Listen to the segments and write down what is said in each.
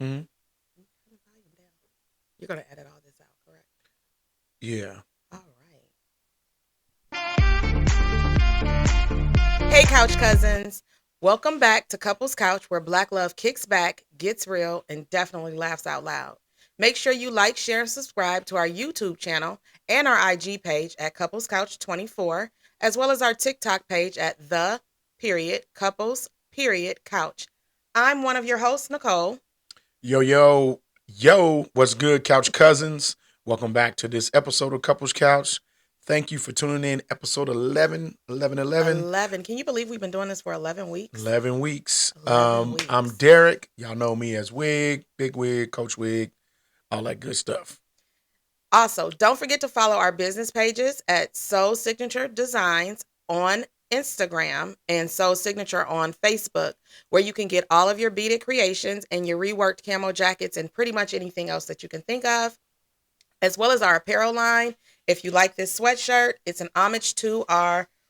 Mhm. You're going to edit all this out, correct? Yeah. All right. Hey, Couch Cousins. Welcome back to Couples Couch, where Black love kicks back, gets real, and definitely laughs out loud. Make sure you like, share, and subscribe to our YouTube channel and our IG page at Couples Couch 24, as well as our TikTok page at Couples Couch. I'm one of your hosts, Nicole. Yo, yo, yo, what's good, Couch Cousins? Welcome back to this episode of Couples Couch. Thank you for tuning in, episode 11, 11, 11, 11. Can you believe we've been doing this for 11 weeks? 11 weeks. 11 weeks. I'm Derek. Y'all know me as Wig, Big Wig, Coach Wig, all that good stuff. Also, don't forget to follow our business pages at SoulSignatureDesigns on Instagram and Soul Signature on Facebook, where you can get all of your beaded creations and your reworked camo jackets and pretty much anything else that you can think of, as well as our apparel line. If you like this sweatshirt, it's an homage to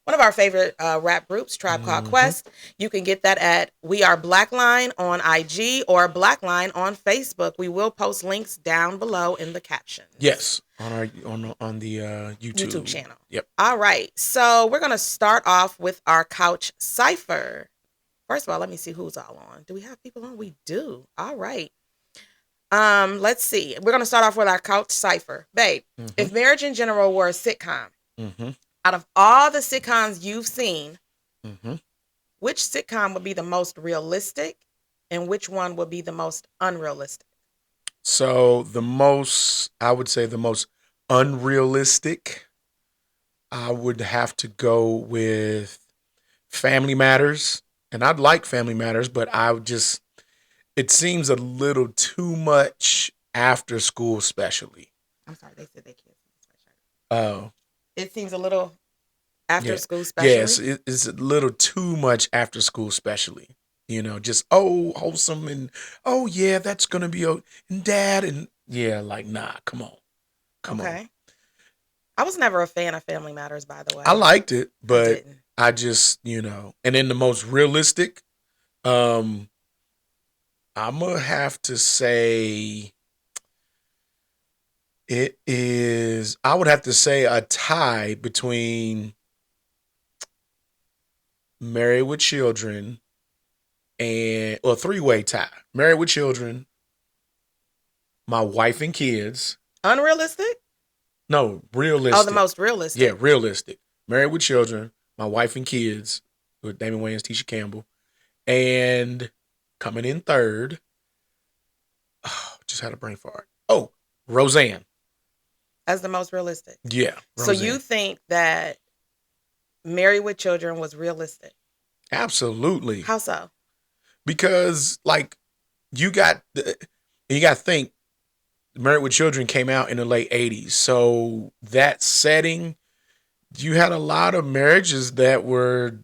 one of our favorite rap groups, Tribe Called Quest. You can get that at WeAreBlkline on IG or BlkLine on Facebook. We will post links down below in the captions. Yes, on the YouTube channel. Yep. All right. So we're going to start off with our couch cipher. First of all, let me see who's all on. Do we have people on? We do. All right. Let's see. We're going to start off with our couch cipher. Babe, if Marriage in General were a sitcom, out of all the sitcoms you've seen, which sitcom would be the most realistic and which one would be the most unrealistic? So I would say the most unrealistic, I would have to go with Family Matters. And I'd like Family Matters, but it seems a little too much after school, especially. I'm sorry, they said they can't see this sweatshirt. Oh. It seems a little after Yeah. school, especially. Yes, it's a little too much after school, especially. Just wholesome and yeah, that's gonna be and dad and yeah, like nah, come on. Okay. I was never a fan of Family Matters, by the way. I liked it, but didn't. I just, and then the most realistic, I'm gonna have to say I would have to say a tie between Married with Children and a three-way tie. Married with Children, My Wife and Kids. Unrealistic? No, realistic. Oh, the most realistic. Yeah, realistic. Married with Children, My Wife and Kids with Damon Wayans, Tisha Campbell. And coming in third, just had a brain fart. Oh, Roseanne. As the most realistic. Yeah. Roseanne. So you think that Married with Children was realistic? Absolutely. How so? Because you got to think Married with Children came out in the late 80s. So that setting, you had a lot of marriages that were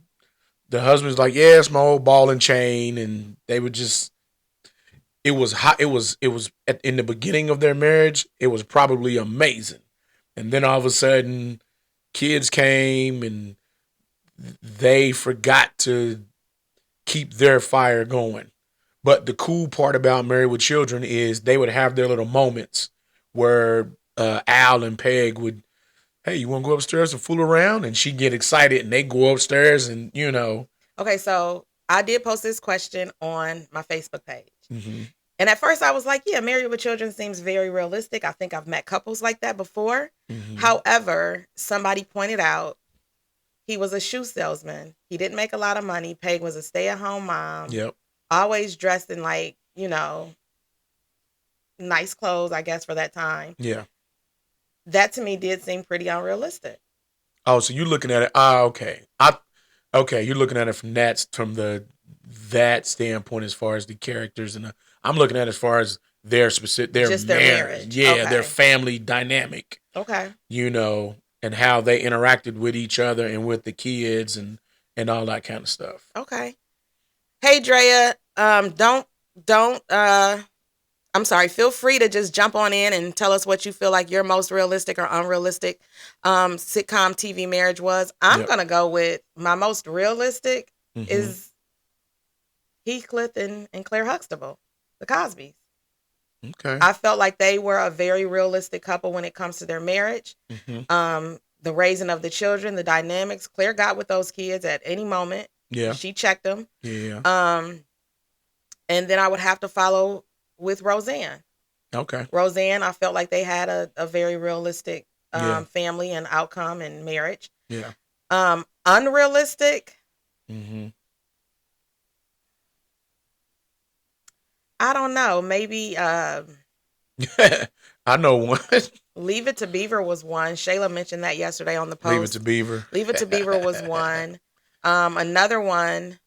the husband's like, yeah, it's my old ball and chain, and they would just it was hot. It was in the beginning of their marriage, it was probably amazing. And then all of a sudden kids came and they forgot to keep their fire going. But the cool part about Married with Children is they would have their little moments where Al and Peg would, hey, you want to go upstairs and fool around? And she'd get excited and they go upstairs and, Okay, so I did post this question on my Facebook page. And at first I was like, yeah, Married with Children seems very realistic. I think I've met couples like that before. However, somebody pointed out he was a shoe salesman. He didn't make a lot of money. Peg was a stay-at-home mom. Yep. Always dressed in nice clothes, I guess, for that time. Yeah. That to me did seem pretty unrealistic. Oh, so you're looking at it. Okay. Okay, you're looking at it from that standpoint as far as the characters, and I'm looking at it as far as their marriage. Yeah, okay. Their family dynamic. Okay. And how they interacted with each other and with the kids and all that kind of stuff. Okay. Hey, Drea, feel free to just jump on in and tell us what you feel like your most realistic or unrealistic sitcom TV marriage was. I'm going to go with my most realistic is Heathcliff and Claire Huxtable, the Cosbys. Okay. I felt like they were a very realistic couple when it comes to their marriage. The raising of the children, the dynamics. Claire got with those kids at any moment. Yeah. She checked them. Yeah. And then I would have to follow with Roseanne. Okay. Roseanne, I felt like they had a very realistic Yeah. family and outcome and marriage. Yeah. Unrealistic. I don't know. Maybe I know one. Leave It to Beaver was one. Shayla mentioned that yesterday on the post. Leave It to Beaver. Leave It to Beaver was one. Another one.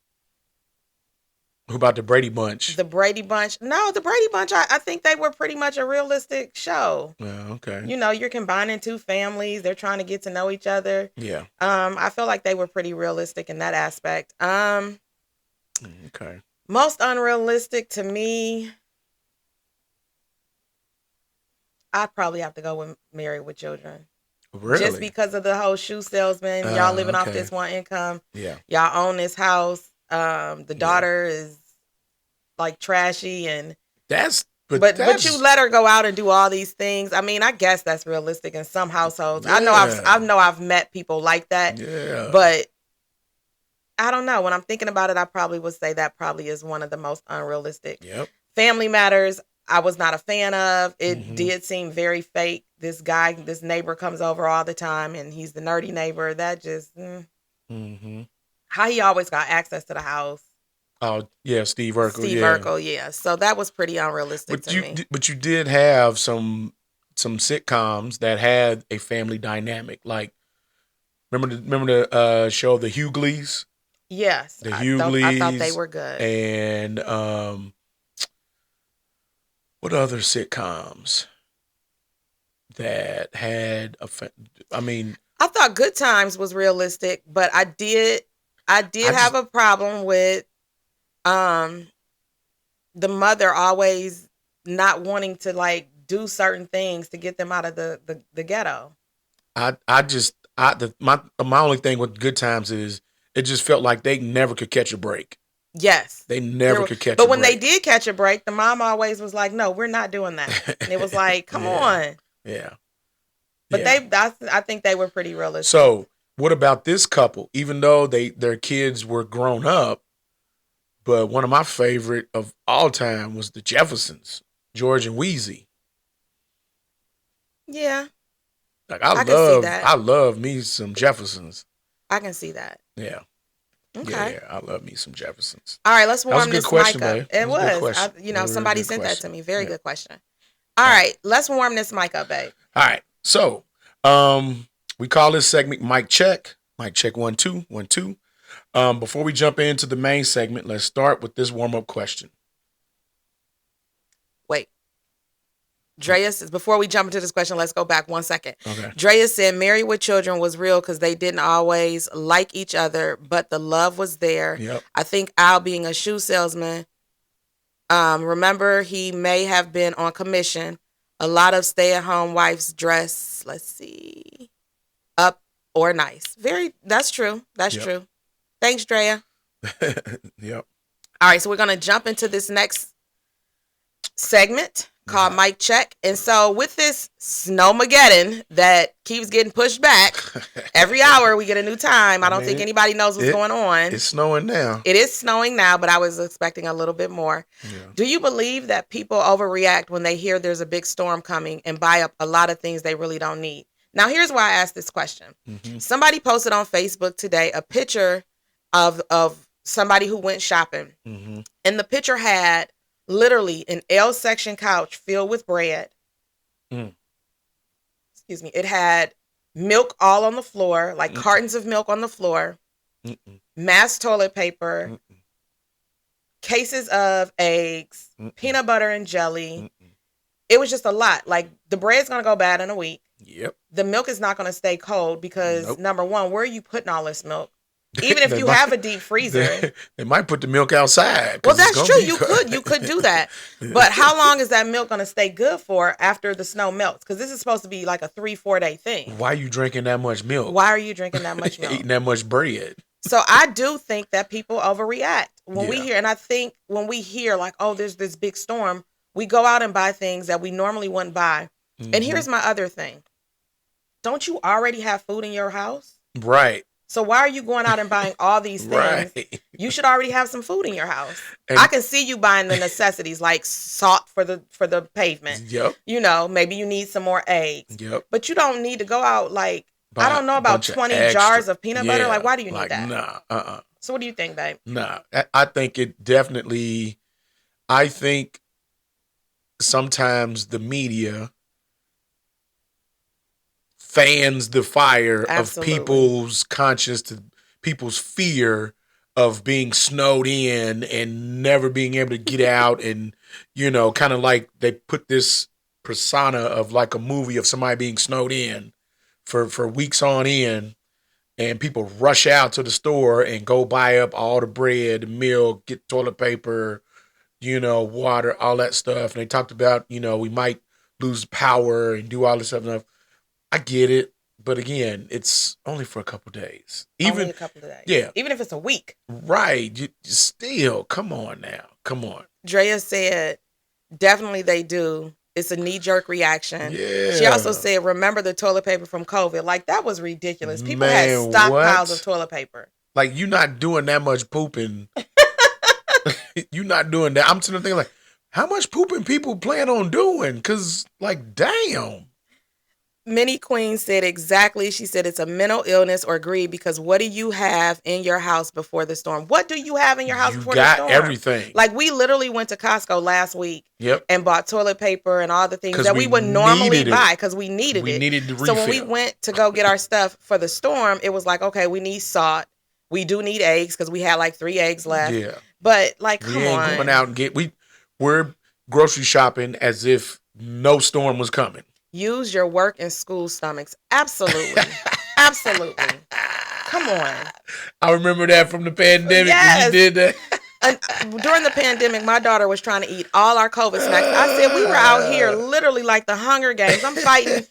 Who about the Brady Bunch? The Brady Bunch. No, the Brady Bunch, I think they were pretty much a realistic show. Yeah, okay. You know, you're combining two families. They're trying to get to know each other. Yeah. I feel like they were pretty realistic in that aspect. Okay. Most unrealistic to me, I'd probably have to go with Married with Children. Really? Just because of the whole shoe salesman. Y'all living off this one income. Yeah. Y'all own this house. The daughter is like trashy and but you let her go out and do all these things. I mean, I guess that's realistic in some households. Yeah. I know I've met people like that. Yeah. But I don't know. When I'm thinking about it, I probably would say that probably is one of the most unrealistic. Yep. Family Matters, I was not a fan of. It did seem very fake. This neighbor comes over all the time and he's the nerdy neighbor. That just how he always got access to the house. Oh, yeah, Steve Urkel. Steve Urkel, yeah. So that was pretty unrealistic to me. But you did have some sitcoms that had a family dynamic. Like, remember the show The Hughleys? Yes. The Hughleys. I thought they were good. And what other sitcoms that had I thought Good Times was realistic, but I did have a problem with the mother always not wanting to like do certain things to get them out of the ghetto. My only thing with Good Times is it just felt like they never could catch a break. Yes. They never could catch a break. But when they did catch a break, the mom always was like, no, we're not doing that. And it was like, come on. Yeah. But I think they were pretty realistic. So what about this couple? Even though their kids were grown up, but one of my favorite of all time was the Jeffersons, George and Wheezy. Yeah. Like I love me some Jeffersons. I can see that. Yeah. Okay. Yeah, I love me some Jeffersons. All right, let's warm this mic up. Babe. It was. Somebody sent that to me. Very good question. All right, let's warm this mic up, babe. All right. So, we call this segment Mic Check. Mic check 1 2 1 2. Before we jump into the main segment, let's start with this warm-up question. Wait. Drea says, before we jump into this question, let's go back 1 second. Okay. Drea said Married with Children was real because they didn't always like each other, but the love was there. Yep. I think Al being a shoe salesman, remember he may have been on commission. A lot of stay-at-home wives dress, let's see, up or nice. That's true. That's true. Thanks, Drea. Yep. All right, so we're going to jump into this next segment called Mic Check. And so with this Snowmageddon that keeps getting pushed back, every hour we get a new time. I don't think anybody knows what's going on. It's snowing now. It is snowing now, but I was expecting a little bit more. Yeah. Do you believe that people overreact when they hear there's a big storm coming and buy up a lot of things they really don't need? Now, here's why I asked this question. Somebody posted on Facebook today a picture of somebody who went shopping. And the picture had literally an L section couch filled with bread. Excuse me. It had milk all on the floor, like cartons of milk on the floor, mass toilet paper, cases of eggs, peanut butter and jelly. It was just a lot. Like the bread's going to go bad in a week. Yep. The milk is not going to stay cold because number one, where are you putting all this milk? Even if you have a deep freezer. They might put the milk outside. Well, that's true. You could do that. But how long is that milk going to stay good for after the snow melts? Because this is supposed to be like a 3-4 day thing. Why are you drinking that much milk? Why are you drinking that much milk? Eating that much bread? So I do think that people overreact when we hear, and I think when we hear like, oh, there's this big storm, We go out and buy things that we normally wouldn't buy. Mm-hmm. And here's my other thing. Don't you already have food in your house? Right. So why are you going out and buying all these things? Right. You should already have some food in your house. And I can see you buying the necessities like salt for the pavement. Yep. You know, maybe you need some more eggs. Yep. But you don't need to go out like, Buy I don't know, a about bunch of 20 extra- jars of peanut butter. Yeah, Like, why do you need like, that? Nah. So what do you think, babe? Nah. I think it definitely. I think sometimes the media fans the fire Absolutely. of people's conscience, to people's fear of being snowed in and never being able to get out, and kind of like they put this persona of like a movie of somebody being snowed in for weeks on end, and people rush out to the store and go buy up all the bread, milk, get toilet paper, water, all that stuff. And they talked about, we might lose power and do all this stuff. I get it. But again, it's only for a couple days. Only a couple of days. Yeah. Even if it's a week. Right. You still, come on now. Come on. Drea said, definitely they do. It's a knee-jerk reaction. Yeah. She also said, remember the toilet paper from COVID. Like, that was ridiculous. People Man, had stockpiles what? of toilet paper. Like, you're not doing that much pooping. You're not doing that. I'm sitting there thinking, like, how much pooping people plan on doing? Because, like, damn. Minnie Queen said exactly. She said it's a mental illness or greed, because what do you have in your house before the storm? What do you have in your house before the storm? You got everything. Like, we literally went to Costco last week. Yep. And bought toilet paper and all the things that we would normally buy because we needed it. We needed the refill. So when we went to go get our stuff for the storm, it was like, okay, we need salt. We do need eggs because we had like 3 eggs left. Yeah. But like, come we ain't on. going out and we're grocery shopping as if no storm was coming. Use your work and school stomachs. Absolutely. Absolutely. Come on. I remember that from the pandemic. Yes. When you did that. During the pandemic, my daughter was trying to eat all our COVID snacks. I said, we were out here literally like the Hunger Games. I'm fighting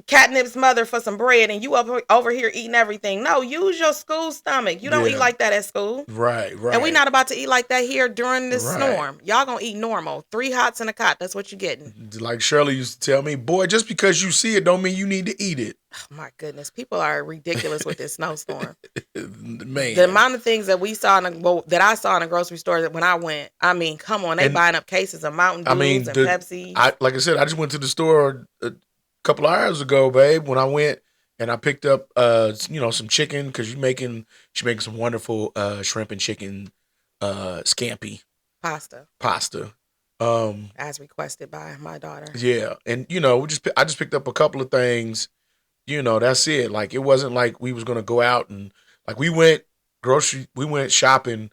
Catnip's mother for some bread, and you over here eating everything. No, use your school stomach. You don't eat like that at school. Right. And we not about to eat like that here during this storm. Y'all gonna eat normal. 3 hots and a cot. That's what you're getting. Like Shirley used to tell me, boy, just because you see it don't mean you need to eat it. Oh, my goodness. People are ridiculous with this snowstorm. Man. The amount of things that that I saw in a grocery store when I went, I mean, come on, they buying up cases of Mountain Dews and Pepsi. Like I said, I just went to the store a couple of hours ago, babe, when I went and I picked up some chicken, because she's making some wonderful shrimp and chicken scampi pasta. As requested by my daughter. Yeah. And I just picked up a couple of things. That's it. Like, it wasn't like we was gonna go out and like we went shopping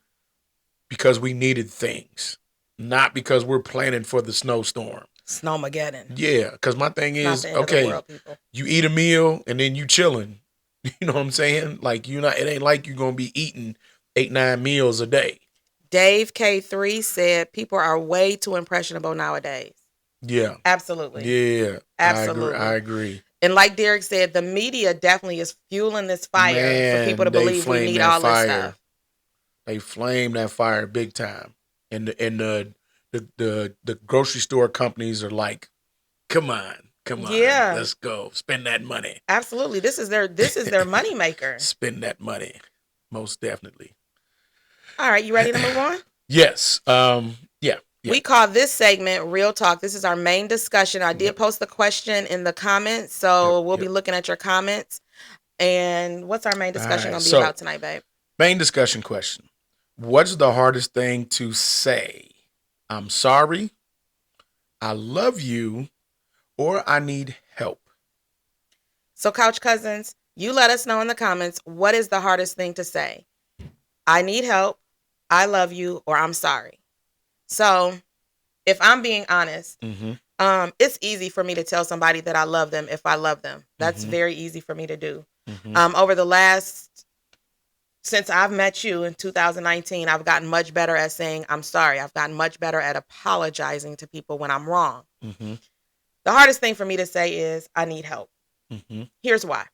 because we needed things, not because we're planning for the snowstorm. Snowmageddon. Yeah, because my thing is, okay, world, you eat a meal and then you chilling. You know what I'm saying? Like, it ain't like you're gonna be eating 8-9 meals a day. Dave K3 said people are way too impressionable nowadays. Yeah. Absolutely. Yeah. Absolutely. I agree. And like Derek said, the media definitely is fueling this fire for people to believe we need all this stuff. They flame that fire big time. And the grocery store companies are like, come on, yeah, let's go. Spend that money. Absolutely. This is their money maker. Spend that money. Most definitely. All right, you ready to move on? Yes. Yeah. We call this segment Real Talk. This is our main discussion. I did post the question in the comments, so we'll be looking at your comments. And what's our main discussion going to be about tonight, babe? Main discussion question. What's the hardest thing to say? I'm sorry, I love you, or I need help. So, Couch Cousins, you let us know in the comments, what is the hardest thing to say? I need help, I love you, or I'm sorry. So, if I'm being honest, it's easy for me to tell somebody that I love them if I love them. That's very easy for me to do. Since I've met you in 2019, I've gotten much better at saying I'm sorry. I've gotten much better at apologizing to people when I'm wrong. The hardest thing for me to say is I need help. Here's why.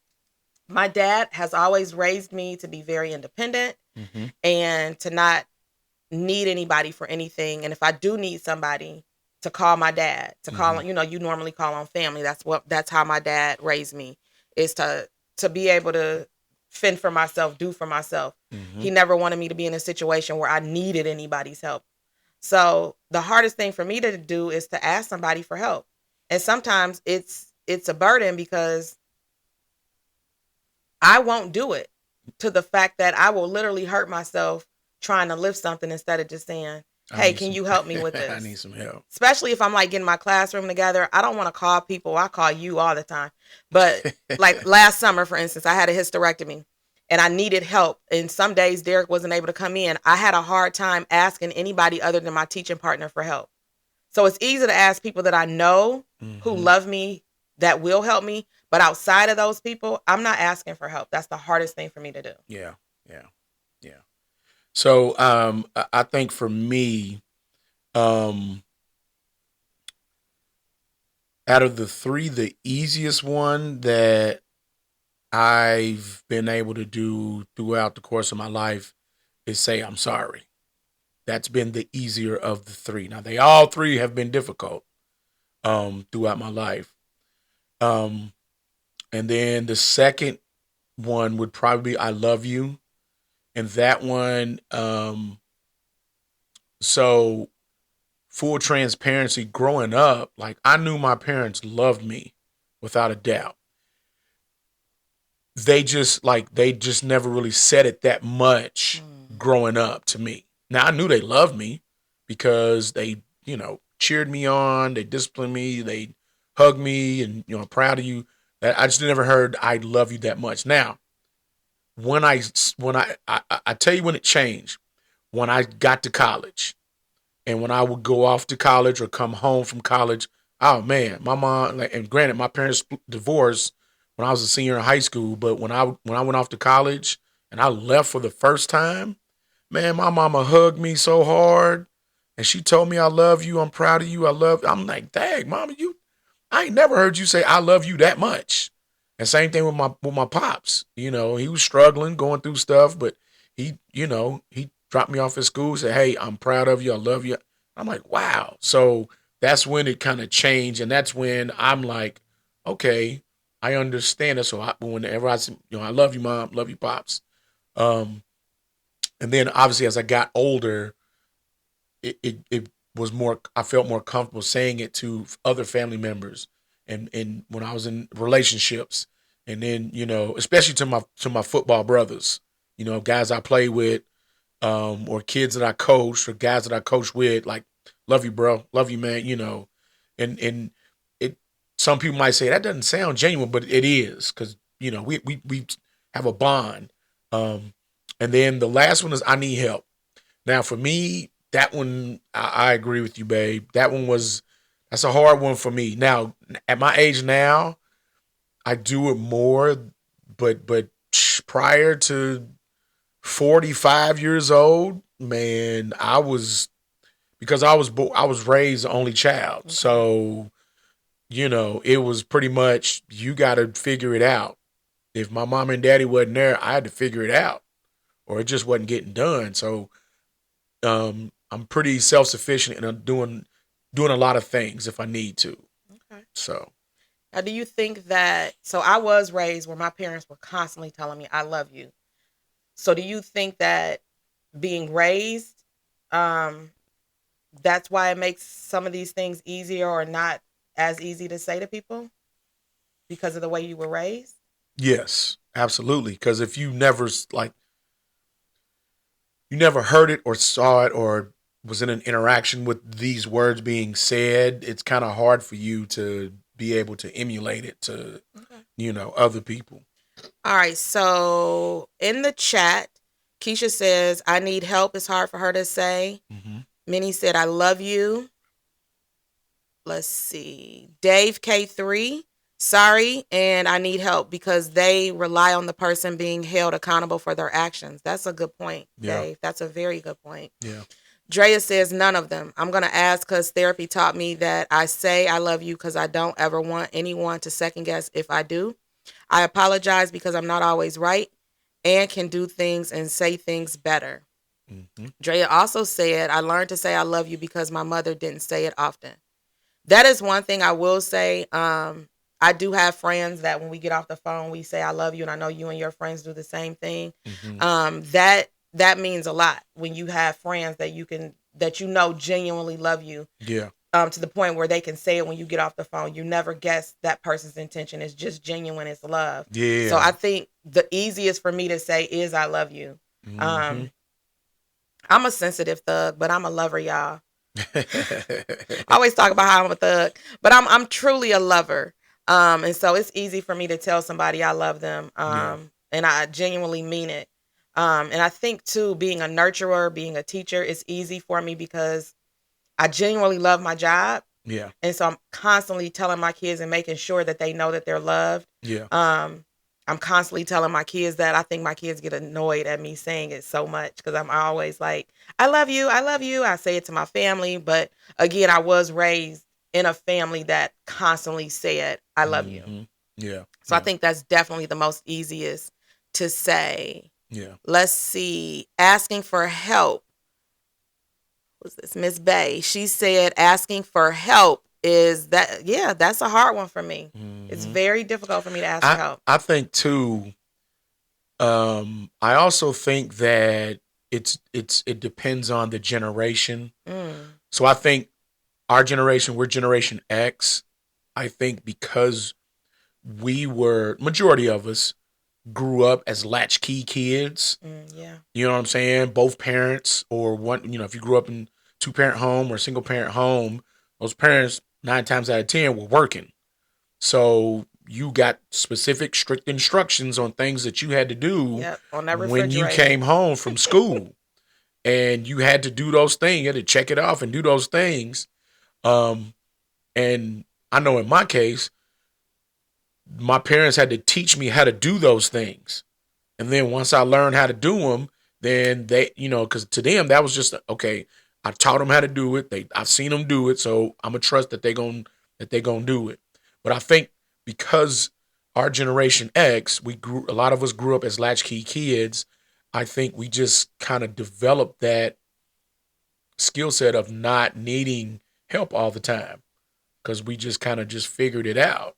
My dad has always raised me to be very independent and to not need anybody for anything. And if I do need somebody, to call my dad, to call, you normally call on family. That's how my dad raised me, is to be able to fend for myself, do for myself. He never wanted me to be in a situation where I needed anybody's help. So the hardest thing for me to do is to ask somebody for help. And sometimes it's a burden because I won't do it, to the fact that I will literally hurt myself trying to lift something instead of just saying, hey, can you help me with this? I need some help. Especially if I'm like getting my classroom together. I don't want to call people. I call you all the time. But like last summer, for instance, I had a hysterectomy and I needed help. And some days Derek wasn't able to come in. I had a hard time asking anybody other than my teaching partner for help. So it's easy to ask people that I know who love me, that will help me. But outside of those people, I'm not asking for help. That's the hardest thing for me to do. Yeah. So I think for me, out of the three, the easiest one that I've been able to do throughout the course of my life is say I'm sorry. That's been the easier of the three. Now, they all three have been difficult throughout my life. And then the second one would probably be I love you. And that one, so full transparency, growing up, like I knew my parents loved me without a doubt. They just never really said it that much growing up to me. Now I knew they loved me because they, cheered me on, they disciplined me, they hugged me and, proud of you. That I just never heard I love you that much. Now, when I tell you when it changed, when I got to college and when I would go off to college or come home from college, oh man, my mom, and granted, my parents divorced when I was a senior in high school, but when I went off to college and I left for the first time, man, my mama hugged me so hard and she told me I love you, I'm proud of you, I'm like, dang, mama, I ain't never heard you say I love you that much. And same thing with my pops. He was struggling, going through stuff, but he dropped me off at school, said, hey, I'm proud of you, I love you. I'm like, wow. So that's when it kind of changed, and that's when I'm like, okay, I understand it. So whenever I say, I love you, mom, love you, pops. And then obviously as I got older, it was more, I felt more comfortable saying it to other family members. And when I was in relationships, and then, especially to my football brothers, guys I play with, or kids that I coached or guys that I coached with, like, love you, bro. Love you, man. And it, some people might say that doesn't sound genuine, but it is, because, we have a bond. And then the last one is I need help. Now for me, that one, I agree with you, babe. That's a hard one for me. Now, at my age now, I do it more, but prior to 45 years old, man, because I was raised the only child. Okay. So, it was pretty much, you got to figure it out. If my mom and daddy wasn't there, I had to figure it out, or it just wasn't getting done. So, I'm pretty self-sufficient and I'm doing a lot of things if I need to. Okay. So. Now, do you think that, so I was raised where my parents were constantly telling me, I love you. So do you think that being raised, that's why it makes some of these things easier or not as easy to say to people? Because of the way you were raised? Yes, absolutely. Because if you never, you never heard it or saw it or was in an interaction with these words being said, it's kind of hard for you to be able to emulate it to, other people. All right. So in the chat, Keisha says, I need help. It's hard for her to say. Mm-hmm. Minnie said, I love you. Let's see. Dave K3, sorry, and I need help because they rely on the person being held accountable for their actions. That's a good point, Dave. That's a very good point. Yeah. Drea says, none of them. I'm going to ask because therapy taught me that I say I love you because I don't ever want anyone to second guess if I do. I apologize because I'm not always right and can do things and say things better. Mm-hmm. Drea also said, I learned to say I love you because my mother didn't say it often. That is one thing I will say. I do have friends that when we get off the phone, we say, I love you. And I know you and your friends do the same thing. That means a lot when you have friends that genuinely love you. Yeah. To the point where they can say it when you get off the phone. You never guess that person's intention is just genuine. It's love. Yeah. So I think the easiest for me to say is I love you. I'm a sensitive thug, but I'm a lover, y'all. I always talk about how I'm a thug, but I'm truly a lover. And so it's easy for me to tell somebody I love them. And I genuinely mean it. And I think too, being a nurturer, being a teacher is easy for me because I genuinely love my job. Yeah. And so I'm constantly telling my kids and making sure that they know that they're loved. Yeah. I'm constantly telling my kids that. I think my kids get annoyed at me saying it so much because I'm always like, I love you. I love you. I say it to my family. But again, I was raised in a family that constantly said, I love you. Yeah. So I think that's definitely the most easiest to say. Yeah. Let's see. Asking for help. What's this? Miss Bay. She said asking for help that's a hard one for me. It's very difficult for me to ask for help. I think too, I also think that it depends on the generation. So I think our generation, we're Generation X. I think because majority of us grew up as latchkey kids. You know what I'm saying? Both parents or one, if you grew up in 2-parent home or single parent home, those parents 9 times out of 10 were working. So you got specific, strict instructions on things that you had to do when you came home from school. And you had to do those things. You had to check it off and do those things. And I know in my case, my parents had to teach me how to do those things. And then once I learned how to do them, then they, because to them, that was just, okay, I taught them how to do it. I've seen them do it. So I'm going to trust that they're going to do it. But I think because our Generation X, a lot of us grew up as latchkey kids. I think we just kind of developed that skill set of not needing help all the time because we just kind of just figured it out.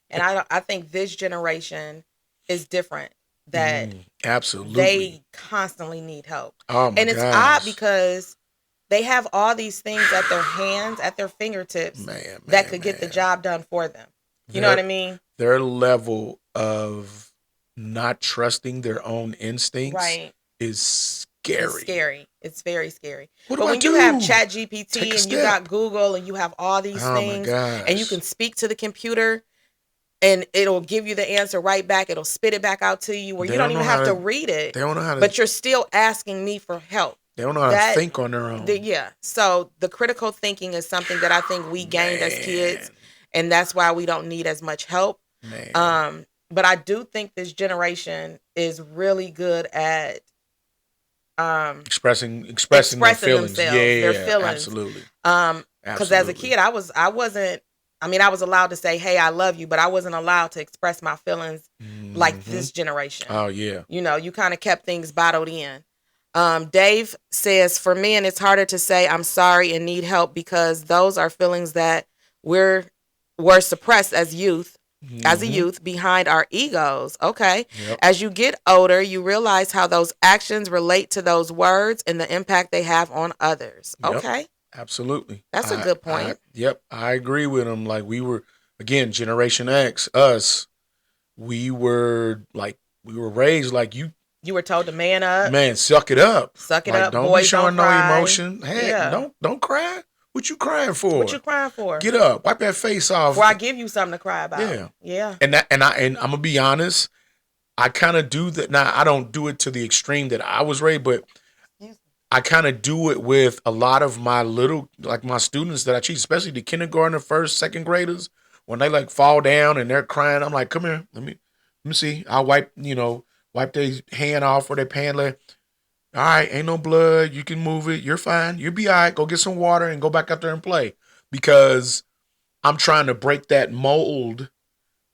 And I think this generation is different. That absolutely they constantly need help. Oh my and it's gosh. odd because they have all these things at their hands, at their fingertips that could get the job done for them. You know what I mean? Their level of not trusting their own instincts is scary. It's scary. It's very scary. But when you have ChatGPT and you got Google and you have all these things and you can speak to the computer and it'll give you the answer right back. It'll spit it back out to you where you don't even have to read it. They don't know how to. But you're still asking me for help. They don't know how to think on their own. So the critical thinking is something that I think we gained as kids. And that's why we don't need as much help. But I do think this generation is really good at expressing their feelings. Themselves, their feelings. Absolutely. Because as a kid, I was allowed to say, hey, I love you, but I wasn't allowed to express my feelings like this generation. Oh, yeah. You kind of kept things bottled in. Dave says, for men, it's harder to say I'm sorry and need help because those are feelings that were suppressed as youth. As a youth, behind our egos. Okay. Yep. As you get older, you realize how those actions relate to those words and the impact they have on others. Yep. Okay. Absolutely. That's a good point. I agree with him. Like we were, again, Generation X, us, we were raised like you. You were told to man up. Man, suck it up. Suck it up. Don't Boys be showing don't cry. no emotion. Hey, don't cry. What you crying for? What you crying for? Get up. Wipe that face off. Before I give you something to cry about. Yeah. And I'm gonna be honest. I kind of do that. Now I don't do it to the extreme that I was raised, but I kind of do it with a lot of my my students that I teach, especially the kindergarten, first, second graders. When they fall down and they're crying, I'm like, come here, let me see. I'll wipe their hand off or their pant leg. All right, ain't no blood. You can move it. You're fine. You'll be all right. Go get some water and go back out there and play. Because I'm trying to break that mold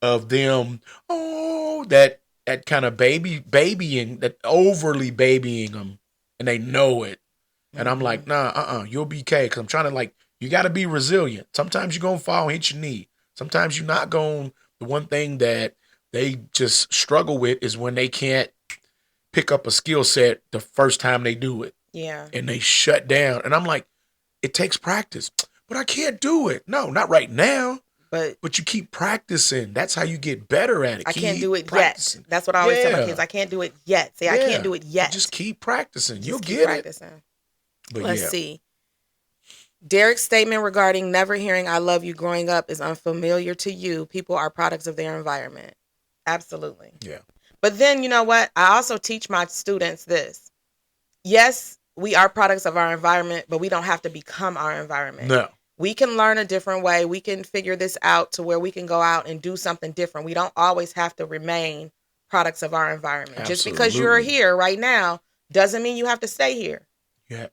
of them, that kind of babying, that overly babying them. And they know it. And I'm like, nah, you'll be okay. Because I'm trying to You got to be resilient. Sometimes you're going to fall and hit your knee. Sometimes you're not going. The one thing that they just struggle with is when they can't pick up a skill set the first time they do it. Yeah. And they shut down. And I'm like, it takes practice. But I can't do it. No, not right now. But you keep practicing. That's how you get better at it. I can't do it yet. That's what I always tell my kids. I can't do it yet. Say, I can't do it yet. Just keep practicing. You'll get practicing. it. But Let's see. Derek's statement regarding never hearing I love you growing up is unfamiliar to you. People are products of their environment. Absolutely. Yeah. But then, you know what? I also teach my students this. Yes, we are products of our environment, but we don't have to become our environment. No. We can learn a different way. We can figure this out to where we can go out and do something different. We don't always have to remain products of our environment. Absolutely. Just because you're here right now doesn't mean you have to stay here.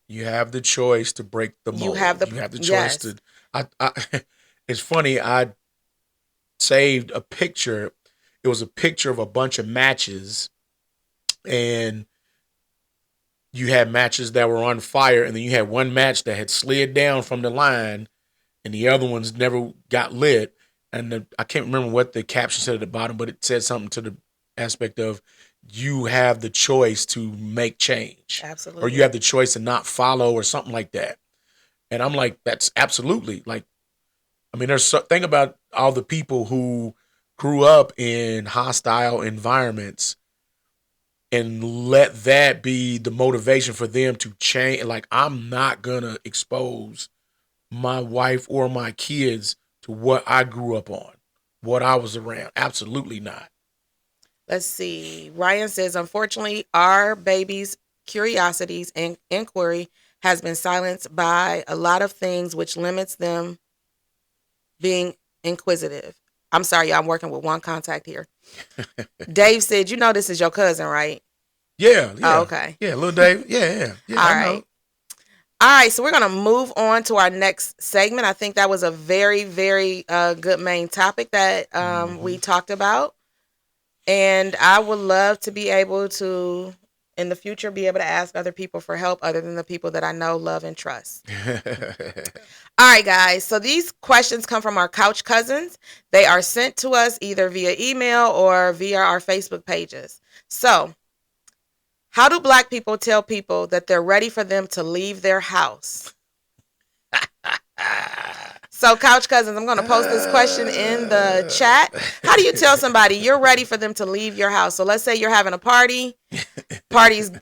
You have the choice to break the mold. You have the choice to. It's funny. I saved a picture. It was a picture of a bunch of matches, and you had matches that were on fire, and then you had one match that had slid down from the line, and the other ones never got lit. And I can't remember what the caption said at the bottom, but it said something to the aspect of, you have the choice to make change. Absolutely. Or you have the choice to not follow or something like that. And I'm like, that's absolutely like, I mean, think about all the people who grew up in hostile environments and let that be the motivation for them to change. Like, I'm not going to expose my wife or my kids to what I grew up on, what I was around. Absolutely not. Let's see. Ryan says, unfortunately, our baby's curiosities and inquiry has been silenced by a lot of things, which limits them being inquisitive. I'm sorry, y'all, I'm working with one contact here. Dave said, you know this is your cousin, right? Yeah. Oh, okay. Yeah, little Dave. Yeah. All right. All right, so we're going to move on to our next segment. I think that was a very, very good main topic that we talked about. And I would love to be able to, in the future, be able to ask other people for help other than the people that I know, love, and trust. All right, guys. So these questions come from our couch cousins. They are sent to us either via email or via our Facebook pages. So, how do Black people tell people that they're ready for them to leave their house? So, couch cousins, I'm going to post this question in the chat. How do you tell somebody you're ready for them to leave your house? So let's say you're having a party's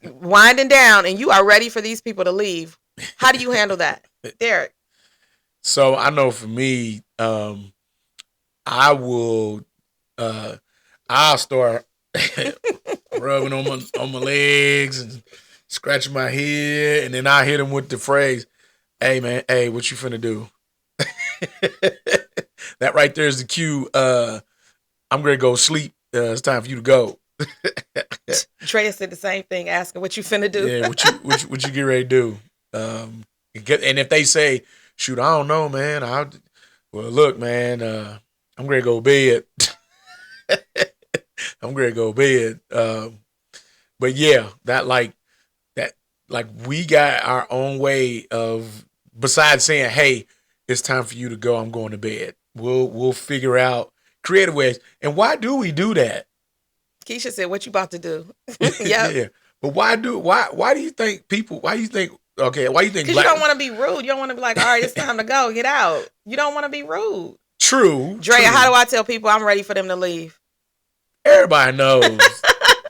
winding down, and you are ready for these people to leave. How do you handle that, Derek? So I know for me, I will, I'll start rubbing on my legs and scratching my head, and then I hit them with the phrase, "Hey man, hey, what you finna do?" That right there is the cue. I'm gonna go sleep. It's time for you to go. Treya said the same thing, asking what you finna do. Yeah, what you get ready to do? And if they say, "Shoot, I don't know, man," well, look, man, I'm gonna go to bed. I'm gonna go to bed. But yeah, we got our own way of, besides saying, "Hey, it's time for you to go. I'm going to bed." We'll figure out creative ways. And why do we do that? Keisha said, "What you about to do?" Yep. Yeah. But why do you think people? Why do you think? Okay. Why do you think? Because you don't want to be rude. You don't want to be like, "All right, it's time to go. Get out." You don't want to be rude. True. Drea, how do I tell people I'm ready for them to leave? Everybody knows.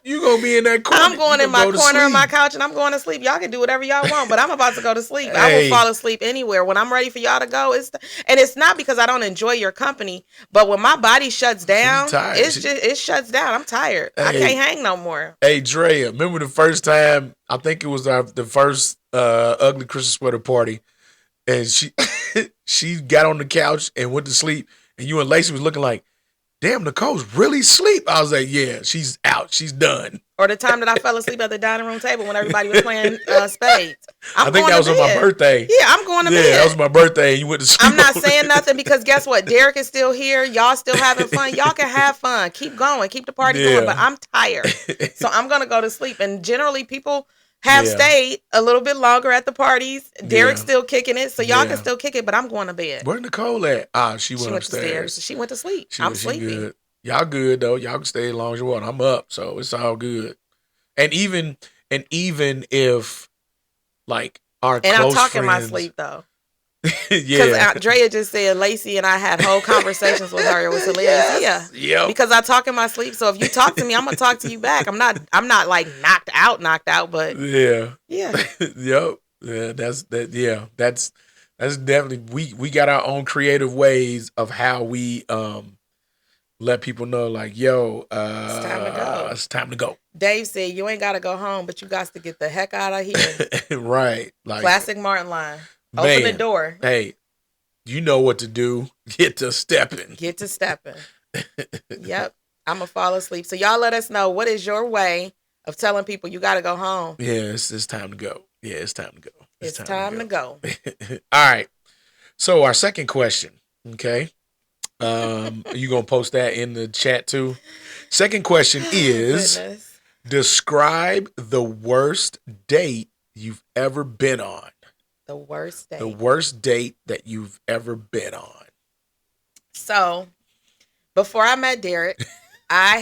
You gonna be in that corner. I'm going in my corner of my couch and I'm going to sleep. Y'all can do whatever y'all want, but I'm about to go to sleep. Hey. I will fall asleep anywhere. When I'm ready for y'all to go, and it's not because I don't enjoy your company, but when my body shuts down, it shuts down. I'm tired. Hey. I can't hang no more. Hey, Drea, remember the first time? I think it was the first ugly Christmas sweater party, and she got on the couch and went to sleep, and you and Lacey was looking like, "Damn, Nicole's really asleep." I was like, "Yeah, she's out. She's done." Or the time that I fell asleep at the dining room table when everybody was playing spades. I think that was on my birthday. Yeah, I'm going to bed. Yeah, that was my birthday. You went to sleep. I'm not saying nothing because guess what? Derek is still here. Y'all still having fun. Y'all can have fun. Keep going. Keep the party going. But I'm tired. So I'm going to go to sleep. And generally people have Yeah. stayed a little bit longer at the parties. Derek's Yeah. still kicking it, so y'all Yeah. can still kick it, but I'm going to bed. Where Nicole at? She went She went upstairs. upstairs. She went to sleep. She I'm sleepy. good. Y'all good though. Y'all can stay as long as you want. I'm up, so it's all good. And even if like our And close I'm talking friends, my sleep though. Because yeah, Andrea just said Lacey and I had whole conversations with her. It was hilarious. Yes. Yeah. Yep. Because I talk in my sleep. So if you talk to me, I'm gonna talk to you back. I'm not like knocked out, but Yeah. yeah. Yep. Yeah, that's definitely we got our own creative ways of how we let people know like, yo, It's time to go. It's time to go. Dave said you ain't gotta go home, but you got to get the heck out of here. Right. Like Classic Martin line. man, Open the door. Hey, you know what to do. Get to stepping. Get to stepping. Yep. I'm gonna fall asleep. So y'all let us know, what is your way of telling people you gotta go home? Yeah, it's time to go. Yeah, it's time to go. It's time to go. All right. So our second question, okay? You gonna post that in the chat too? Second question is, Goodness. describe the worst date you've ever been on. The worst day. The worst date that you've ever been on. So before I met Derek, I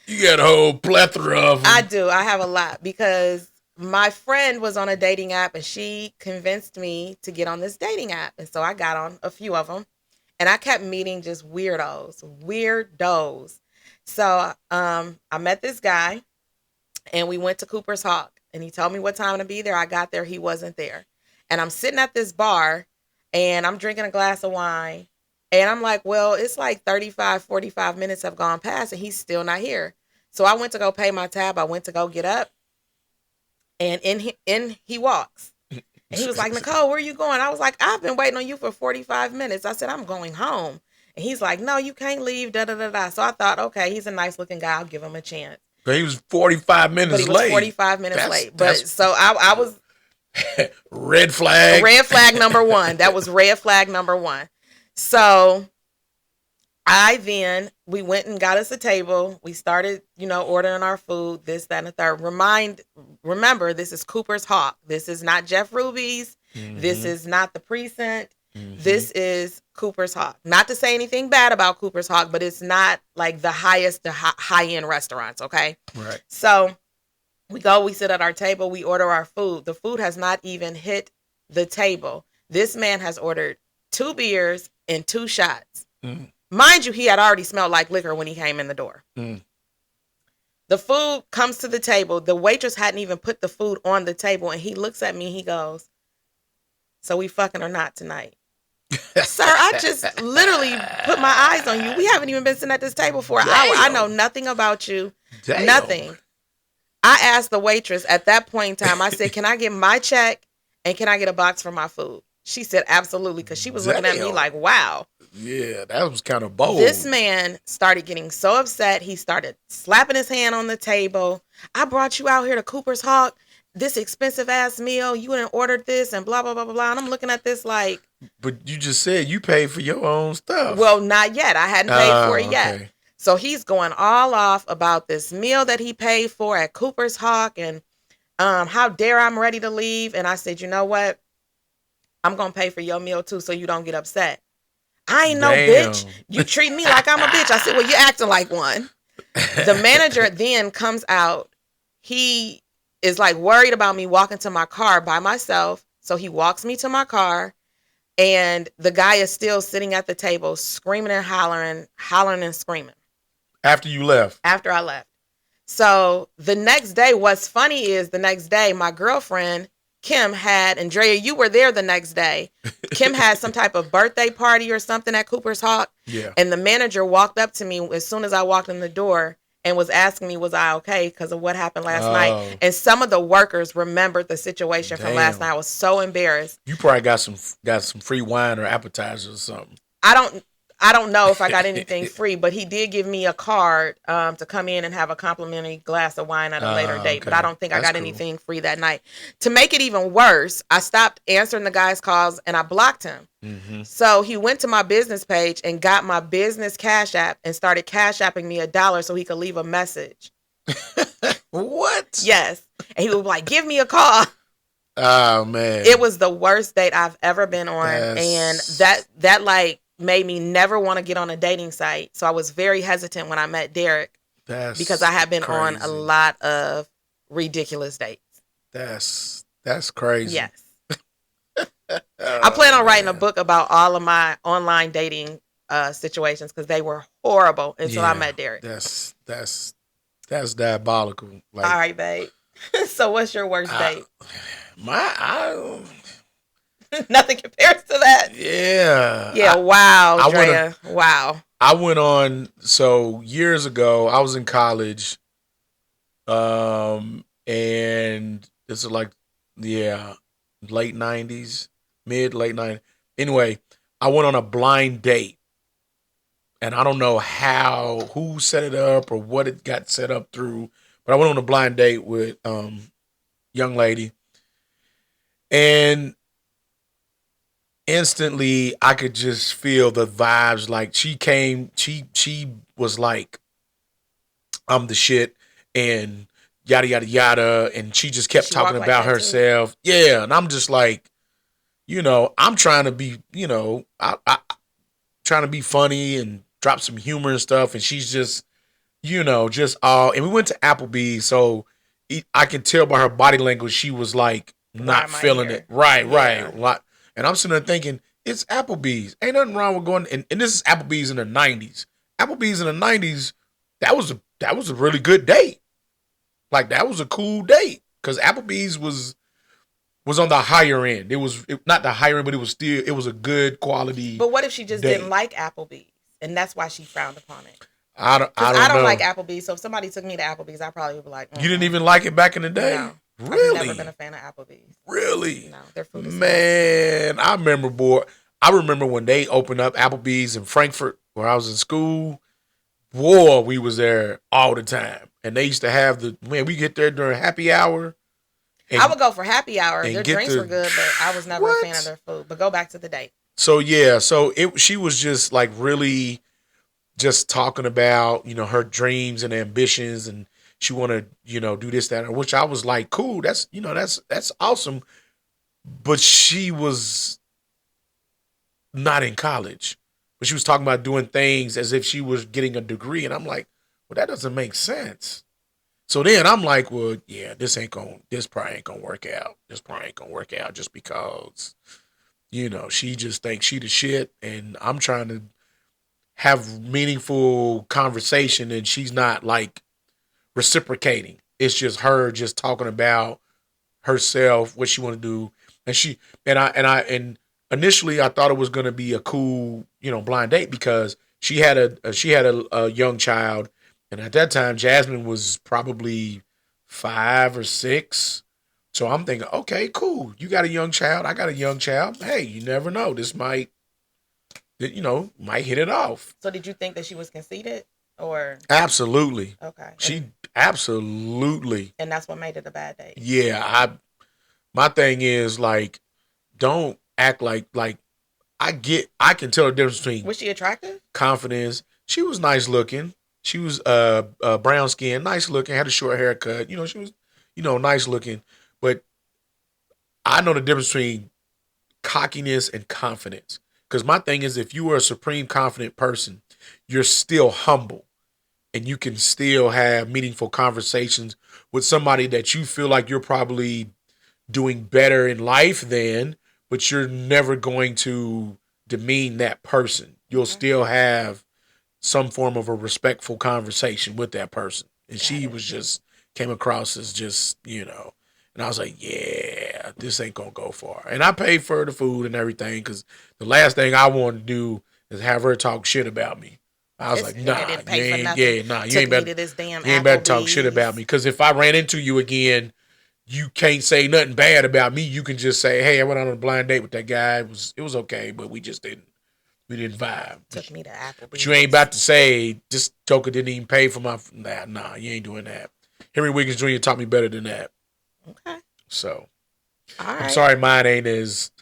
You got a whole plethora of them. I do. I have a lot because my friend was on a dating app and she convinced me to get on this dating app. And so I got on a few of them and I kept meeting just weirdos. So I met this guy and we went to Cooper's Hawk and he told me what time to be there. I got there. He wasn't there. And I'm sitting at this bar and I'm drinking a glass of wine. And I'm like, well, it's like 35, 45 minutes have gone past and he's still not here. So I went to go pay my tab. I went to go get up. And in he walks. And he was like, Nicole, where are you going? I was like, I've been waiting on you for 45 minutes. I said, I'm going home. And he's like, no, you can't leave, da-da-da-da. So I thought, okay, he's a nice looking guy. I'll give him a chance. But he was 45 minutes But he was late. 45 minutes late. But so I was... Red flag. Red flag number one. That was red flag number one. So we went and got us a table. We started, ordering our food, this, that, and the third. Remember, this is Cooper's Hawk. This is not Jeff Ruby's. Mm-hmm. This is not the Precinct. Mm-hmm. This is Cooper's Hawk. Not to say anything bad about Cooper's Hawk, but it's not like the highest, high-end restaurants, okay? Right. So we sit at our table, we order our food. The food has not even hit the table. This man has ordered 2 beers and 2 shots. Mm. Mind you, he had already smelled like liquor when he came in the door. Mm. The food comes to the table. The waitress hadn't even put the food on the table. And he looks at me. He goes, so we fucking or not tonight? Sir, I just literally put my eyes on you. We haven't even been sitting at this table for an hour. I know nothing about you. Damn. Nothing. I asked the waitress at that point in time, I said, can I get my check and can I get a box for my food? She said, absolutely, because she was looking at me like, wow. Yeah, that was kind of bold. This man started getting so upset. He started slapping his hand on the table. I brought you out here to Cooper's Hawk, this expensive ass meal. You didn't order this and blah, blah, blah, blah, blah. And I'm looking at this like. But you just said you paid for your own stuff. Well, not yet. I hadn't paid for it yet. Okay. So he's going all off about this meal that he paid for at Cooper's Hawk and how dare I'm ready to leave. And I said, you know what? I'm going to pay for your meal too so you don't get upset. I ain't no bitch. You treat me like I'm a bitch. I said, well, you're acting like one. The manager then comes out. He is like worried about me walking to my car by myself. So he walks me to my car and the guy is still sitting at the table screaming and hollering and screaming. After you left? After I left. So the next day, what's funny is the next day, my girlfriend, Kim, had, Andrea, you were there the next day. Kim had some type of birthday party or something at Cooper's Hawk. Yeah. And the manager walked up to me as soon as I walked in the door and was asking me, was I okay because of what happened last night? And some of the workers remembered the situation from last night. I was so embarrassed. You probably got some free wine or appetizers or something. I don't know if I got anything free, but he did give me a card to come in and have a complimentary glass of wine at a later date. Okay. But I don't think I got anything free that night. To make it even worse, I stopped answering the guy's calls and I blocked him. Mm-hmm. So he went to my business page and got my business Cash App and started Cash Apping me $1 so he could leave a message. What? Yes. And he would be like, give me a call. Oh man. It was the worst date I've ever been on. And that like made me never want to get on a dating site. So I was very hesitant when I met Derek because I had been on a lot of ridiculous dates. That's crazy. Yes. I plan on writing a book about all of my online dating situations because they were horrible until I met Derek. That's diabolical. Like, all right, babe. So what's your worst date? Nothing compares to that. Yeah. Yeah. Wow, Drea. Wow. I went on, so years ago, I was in college. And this is like, late 90s, late 90s. Anyway, I went on a blind date. And I don't know who set it up or what it got set up through, but I went on a blind date with young lady. And instantly I could just feel the vibes. Like she was like, I'm the shit and yada, yada, yada. And she just kept talking about herself. Yeah. And I'm just like, I'm trying to be, I trying to be funny and drop some humor and stuff. And she's just, just all, and we went to Applebee's. So I can tell by her body language, she was like not feeling it. Right. And I'm sitting there thinking, it's Applebee's. Ain't nothing wrong with going. And this is Applebee's in the 90s. Applebee's in the 90s, that was a really good date. Like, that was a cool date. Because Applebee's was on the higher end. It was not the higher end, but it was a good quality. But what if she just didn't like Applebee's? And that's why she frowned upon it. I don't know. Like Applebee's. So if somebody took me to Applebee's, I probably would be like, You didn't even like it back in the day? No. Really? I've never been a fan of Applebee's. Really? No, their food is Man, I remember when they opened up Applebee's in Frankfurt where I was in school. Boy, we was there all the time. And they used to have we get there during happy hour. I would go for happy hour. Their drinks were good, but I was never a fan of their food. But go back to the date. So she was just like really just talking about, her dreams and ambitions, and she want to, do this, that, which I was like, cool. That's awesome. But she was not in college, but she was talking about doing things as if she was getting a degree. And I'm like, well, that doesn't make sense. So then I'm like, well, yeah, this probably ain't gonna work out. This probably ain't gonna work out just because, she just thinks she the shit, and I'm trying to have meaningful conversation, and she's not like reciprocating. It's just her just talking about herself, what she want to do, and initially I thought it was gonna be a cool, blind date because she had a young child. And at that time, Jasmine was probably 5 or 6. So I'm thinking, okay, cool. You got a young child. I got a young child. Hey, you never know. This might hit it off. So did you think that she was conceited or? Absolutely. Okay. She absolutely. And that's what made it a bad date. Yeah. My thing is like, don't act like I can tell the difference between. Was she attractive? Confidence. She was nice looking. She was brown skin, nice looking, had a short haircut. She was, nice looking. But I know the difference between cockiness and confidence. Because my thing is, if you are a supreme confident person, you're still humble. And you can still have meaningful conversations with somebody that you feel like you're probably doing better in life than, but you're never going to demean that person. You'll still have some form of a respectful conversation with that person. And she was just came across as just, and I was like, yeah, this ain't going to go far. And I paid for the food and everything because the last thing I want to do is have her talk shit about me. I was like, nah, you ain't better to talk shit about me. Because if I ran into you again, you can't say nothing bad about me. You can just say, hey, I went on a blind date with that guy. It was okay, but we just didn't. We didn't vibe. Took me to Applebee's. But you ain't about to say, this joker didn't even pay for my... Nah, you ain't doing that. Henry Wiggins Jr. taught me better than that. Okay. So, all right. I'm sorry mine ain't as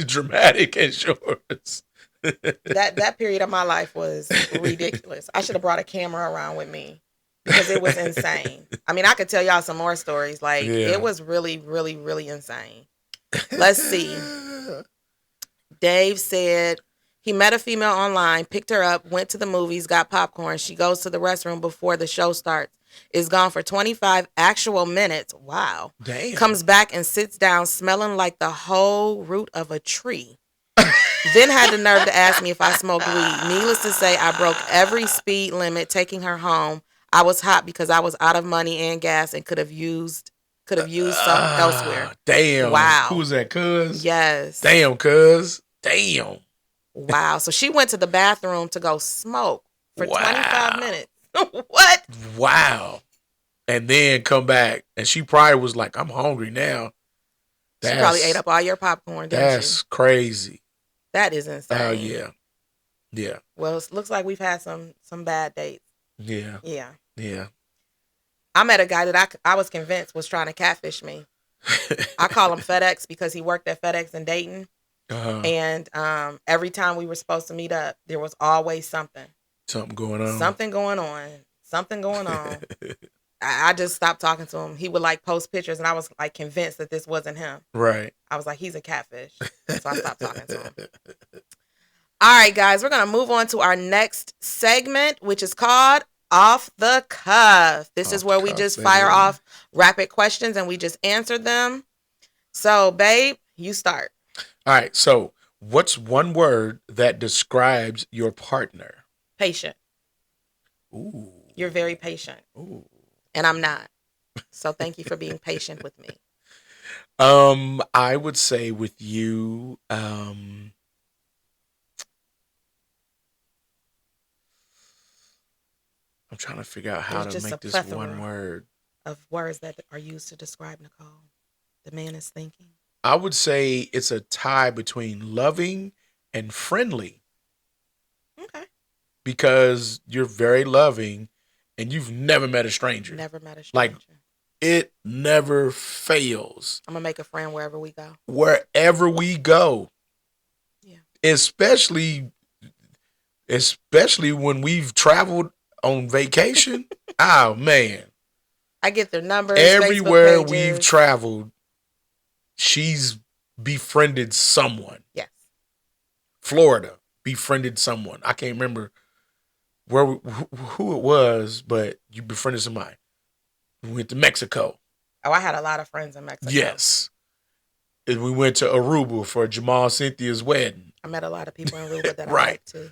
dramatic as yours. that period of my life was ridiculous. I should have brought a camera around with me because it was insane. I mean, I could tell y'all some more stories. Like, Yeah. it was really, really, really insane. Let's see. Dave said he met a female online, picked her up, went to the movies, got popcorn. She goes to the restroom before the show starts. Is gone for 25 actual minutes. Wow. Damn. Comes back and sits down smelling like the whole root of a tree. Then had the nerve to ask me if I smoked weed. Needless to say, I broke every speed limit taking her home. I was hot because I was out of money and gas and could have used some elsewhere. Damn. Wow. Who was that, cuz? Yes. Damn, cuz. Damn. Wow. So she went to the bathroom to go smoke for 25 minutes. What? Wow. And then come back. And she probably was like, I'm hungry now. She probably ate up all your popcorn, didn't That's crazy. That is insane. Oh, yeah. Yeah. Well, it looks like we've had some bad dates. Yeah. Yeah. Yeah. I met a guy that I was convinced was trying to catfish me. I call him FedEx because he worked at FedEx in Dayton. Uh-huh. And every time we were supposed to meet up, there was always something. Something going on. Something going on. Something going on. I just stopped talking to him. He would like post pictures and I was like convinced that this wasn't him. Right. I was like, he's a catfish. So I stopped talking to him. All right, guys, we're going to move on to our next segment, which is called Off the Cuff. This is where we just fire off rapid questions and we just answer them. So, babe, you start. All right. So, what's one word that describes your partner? Patient. Ooh. You're very patient. Ooh. And I'm not. So, thank you for being patient with me. I would say with you, I'm trying to figure out how to make this one word. Of words that are used to describe Nicole. The man is thinking. I would say it's a tie between loving and friendly. Okay. Because you're very loving and you've never met a stranger. Never met a stranger. Like, it never fails. I'm going to make a friend wherever we go. Wherever we go. Yeah. Especially when we've traveled on vacation. Oh, man. I get their numbers. Everywhere we've traveled, she's befriended someone. Yes. Florida befriended someone. I can't remember who it was, but you befriended somebody. We went to Mexico. Oh, I had a lot of friends in Mexico. Yes. And we went to Aruba for Jamal Cynthia's wedding. I met a lot of people in Aruba that right. I liked too.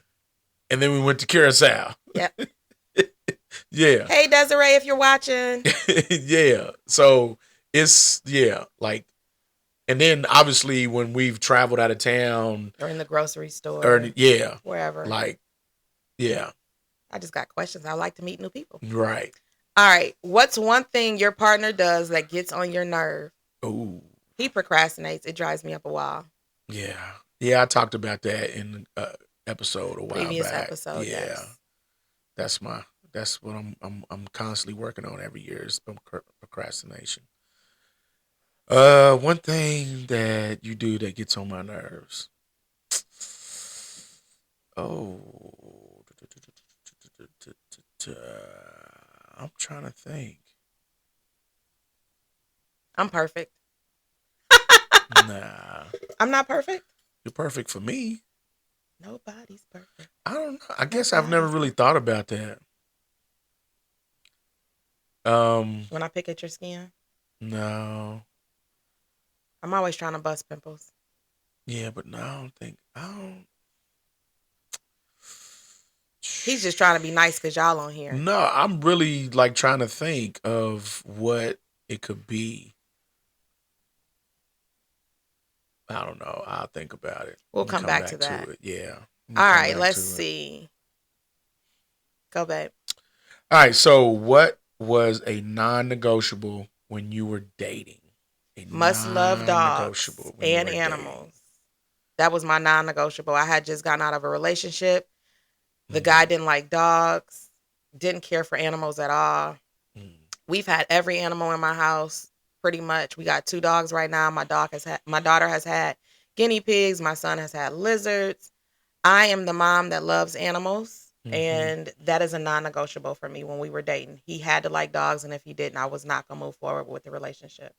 And then we went to Curacao. Yep. Yeah. Hey, Desiree, if you're watching. Yeah. So it's, like, and then obviously when we've traveled out of town. Or in the grocery store. Wherever. Like, yeah. I just got questions. I like to meet new people. Right. All right. What's one thing your partner does that gets on your nerve? Ooh. He procrastinates. It drives me up a wall. Yeah. Yeah, I talked about that in an episode a while Previous back. episode, yeah. Yes. That's what I'm constantly working on every year is procrastination. One thing that you do that gets on my nerves. Oh. I'm trying to think. I'm perfect. Nah. I'm not perfect? You're perfect for me. Nobody's perfect. I don't know. I guess I've never really thought about that. When I pick at your skin? No. I'm always trying to bust pimples. Yeah, but no, I don't. He's just trying to be nice because y'all on here. No, I'm really like trying to think of what it could be. I don't know. I'll think about it. We'll come back to that. Yeah. All right, let's see. Go, babe. All right, so what was a non-negotiable when you were dating? Must love dogs and animals. That was my non-negotiable. I had just gotten out of a relationship. The guy didn't like dogs, didn't care for animals at all. We've had every animal in my house, pretty much. We got 2 dogs right now. My daughter has had guinea pigs. My son has had lizards. I am the mom that loves animals. And that is a non-negotiable for me when we were dating. He had to like dogs, and if he didn't, I was not going to move forward with the relationship.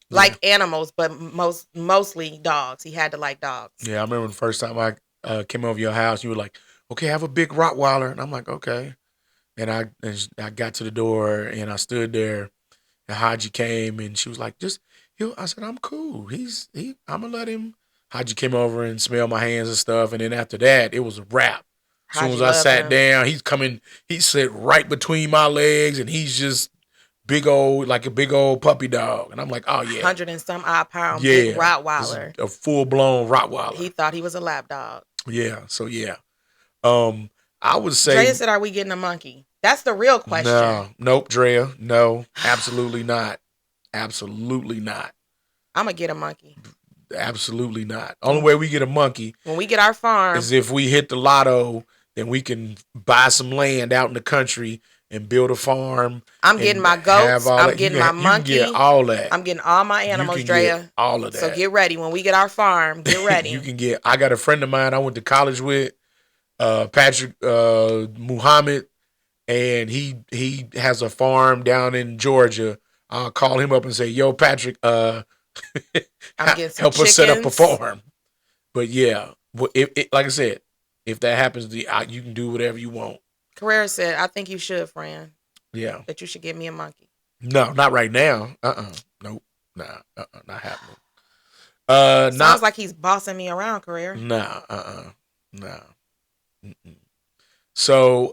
Like animals, but mostly dogs. He had to like dogs. Yeah, I remember the first time I came over your house, you were like, okay, have a big Rottweiler. And I'm like, okay. And I got to the door and I stood there and Haji came and she was like, I said, I'm cool. I'm gonna let him. Haji came over and smelled my hands and stuff. And then after that, it was a wrap. As soon as I sat down, he sat right between my legs and he's just like a big old puppy dog. And I'm like, oh yeah. 100 and some odd pound big Rottweiler. A full blown Rottweiler. He thought he was a lap dog. Yeah. So yeah. I would say Drea said, are we getting a monkey? That's the real question. No. Nope, Drea. No, absolutely not. Absolutely not. I'm going to get a monkey. Absolutely not. Only way we get a monkey when we get our farm is if we hit the lotto, then we can buy some land out in the country and build a farm. I'm getting my goats. I'm getting my monkey. You can get all that. I'm getting all my animals, Drea. All of that. So get ready. When we get our farm, get ready. I got a friend of mine I went to college with, Patrick Muhammad, and he has a farm down in Georgia. I'll call him up and say, yo, Patrick, I'm getting some help chickens. us set up a farm. But yeah, like I said, if that happens, you can do whatever you want. Carrera said, I think you should, friend. Yeah. That you should get me a monkey. No, not right now. Nope. Nah. Not happening. Sounds like he's bossing me around, Carrera. Nah. So,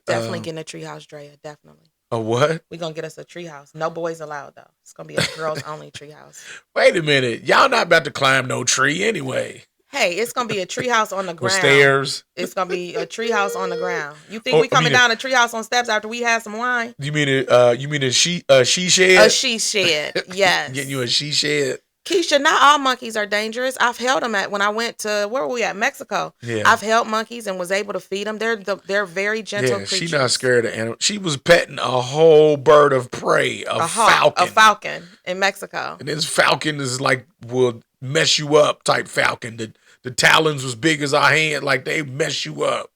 definitely getting a treehouse, Drea. Definitely. A what? We're going to get us a treehouse. No boys allowed, though. It's going to be a girls only treehouse. Wait a minute. Y'all not about to climb no tree anyway. Hey, it's going to be a treehouse on the ground. With stairs. It's going to be a treehouse on the ground. You think we coming down a treehouse on steps after we had some wine? You mean a she shed? A she shed, yes. Getting you a she shed. Keisha, not all monkeys are dangerous. I've held them when I went to, where were we at? Mexico. Yeah. I've held monkeys and was able to feed them. They're very gentle creatures. She's not scared of animals. She was petting a whole bird of prey, a falcon. A falcon in Mexico. And this falcon is like, will mess you up type falcon. The talons was big as our hand, like they mess you up.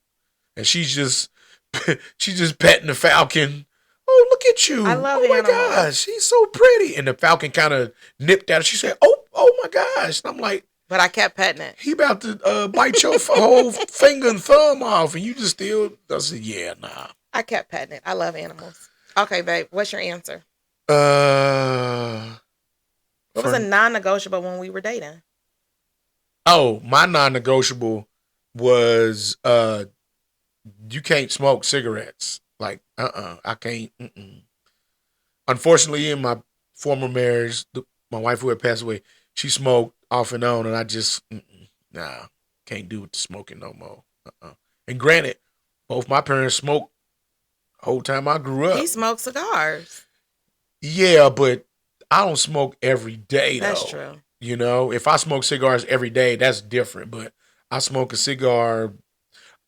And she's just petting the falcon. Oh, look at you. I love animals. Oh my gosh, she's so pretty. And the falcon kind of nipped at her. She said, oh my gosh. And I'm like, but I kept petting it. He about to bite your whole finger and thumb off. And you just still, I said, yeah, nah. I kept petting it. I love animals. Okay, babe, what's your answer? What was a non-negotiable when we were dating? Oh, my non-negotiable was you can't smoke cigarettes. Like, I can't. Unfortunately, in my former marriage, my wife who had passed away, she smoked off and on, and I just, can't do with the smoking no more. And granted, both my parents smoked the whole time I grew up. He smoked cigars. Yeah, but I don't smoke every day, though. That's true. You know, if I smoke cigars every day, that's different. But I smoke a cigar.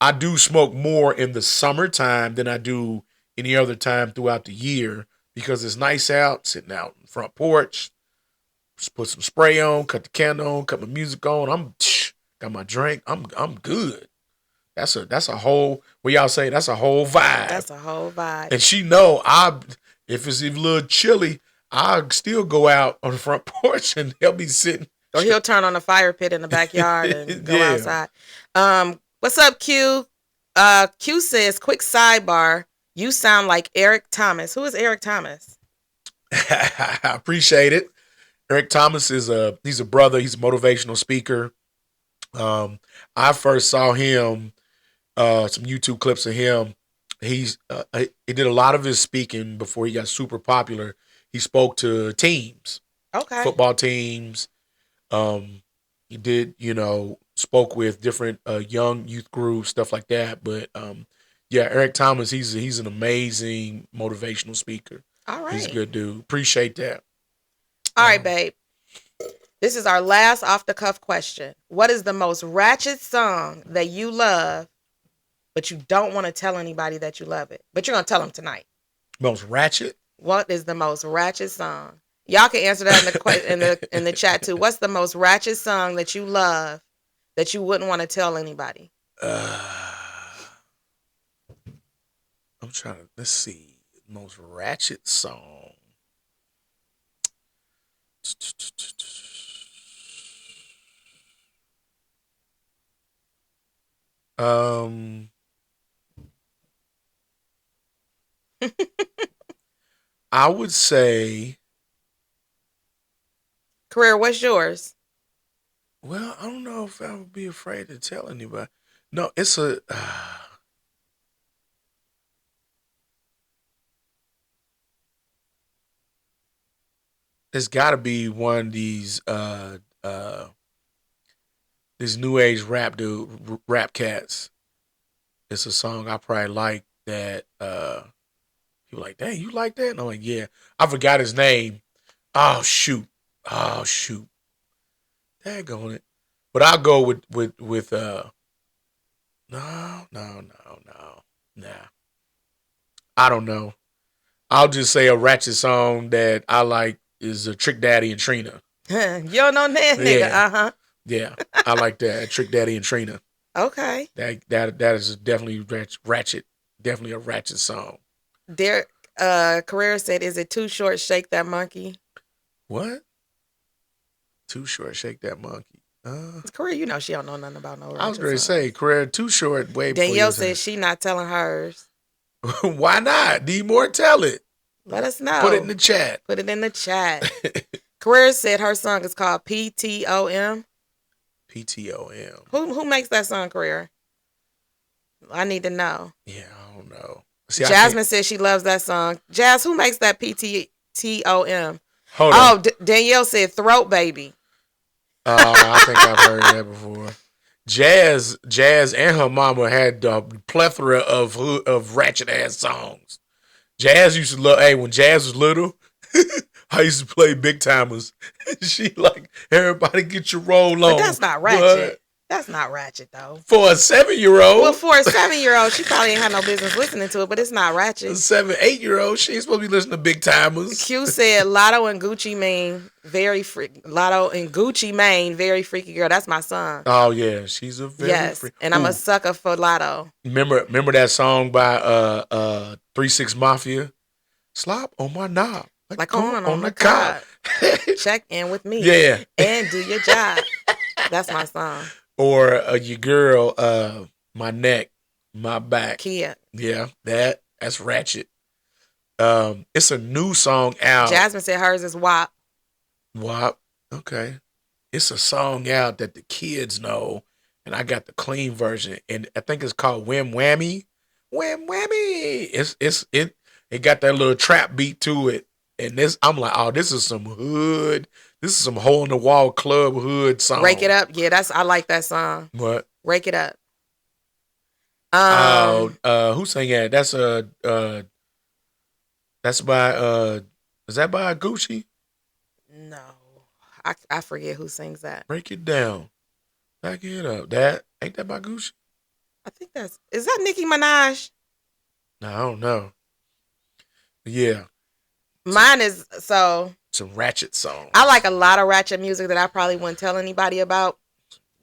I do smoke more in the summertime than I do any other time throughout the year because it's nice out, sitting out in the front porch, just put some spray on, cut the candle on, cut my music on. Got my drink. I'm good. That's a whole, what y'all say, that's a whole vibe. That's a whole vibe. And she know if it's a little chilly, I'll still go out on the front porch and he'll be sitting. Or he'll turn on the fire pit in the backyard and go outside. What's up, Q? Q says, quick sidebar. You sound like Eric Thomas. Who is Eric Thomas? I appreciate it. Eric Thomas he's a brother. He's a motivational speaker. I first saw him, some YouTube clips of him. He did a lot of his speaking before he got super popular. He spoke to teams, football teams. He did, spoke with different young youth groups, stuff like that. But Eric Thomas, he's an amazing motivational speaker. All right. He's a good dude. Appreciate that. All right, babe. This is our last off-the-cuff question. What is the most ratchet song that you love, but you don't want to tell anybody that you love it? But you're going to tell them tonight. Most ratchet? What is the most ratchet song? Y'all can answer that in the chat too. What's the most ratchet song that you love that you wouldn't want to tell anybody? I'm trying to, let's see. Most ratchet song. Um, I would say, Career, what's yours? well, I don't know if I would be afraid to tell anybody. No, it's a. It's got to be one of these new age rap cats. It's a song I probably like that. People like, dang, you like that? And I'm like, yeah. I forgot his name. Oh shoot. Oh shoot. Daggone it. But I'll go with no. Nah. I don't know. I'll just say a ratchet song that I like is a Trick Daddy and Trina. You don't know that nigga. Yeah. Yeah. I like that. Trick Daddy and Trina. Okay. That is definitely ratchet. Definitely a ratchet song. Derek Career said, is it too short? Shake that monkey. What? Too short, shake that monkey. Career, you know she don't know nothing about no ratchet I was going to songs. say, career too short. Way Danielle said she not telling hers. Why not? D more, tell it. Let us know. Put it in the chat. Put it in the chat. Career said her song is called PTOM. PTOM. Who makes that song, Career? I need to know. Yeah, I don't know. See, Jasmine says she loves that song. Jazz, who makes that PTOM? Hold on. Danielle said Throat Baby. I think I've heard that before. Jazz and her mama had a plethora of ratchet ass songs. Jazz used to love. Hey, when Jazz was little, I used to play Big Timers. She like, everybody get your roll on. But that's not ratchet. What? That's not ratchet though. For a 7-year-old. Well, for a 7-year-old, she probably ain't had no business listening to it, but it's not ratchet. A 7-8-year-old, she ain't supposed to be listening to Big Timers. Q said Lotto and Gucci Mane, very freaky girl. That's my son. Oh yeah, she's a very freaky. And I'm a sucker for Lotto. Remember that song by 3-6 Mafia? Slop on my knob. Like on the cob. Check in with me. Yeah. And do your job. That's my song. Or your girl, my neck, my back. Kia. Yeah, that's ratchet. It's a new song out. Jasmine said hers is WAP. WAP. Okay. It's a song out that the kids know, and I got the clean version, and I think it's called Wham Whammy. Wham Whammy. It got that little trap beat to it. And I'm like, oh, this is some hood. This is some hole in the wall club hood song. Rake It Up. Yeah, I like that song. What? Rake It Up. Who sang that? That's by is that by Gucci? No. I forget who sings that. Break it down. Back it up. That ain't that by Gucci? I think is that Nicki Minaj? No, I don't know. Yeah. Mine is some ratchet songs. I like a lot of ratchet music that I probably wouldn't tell anybody about.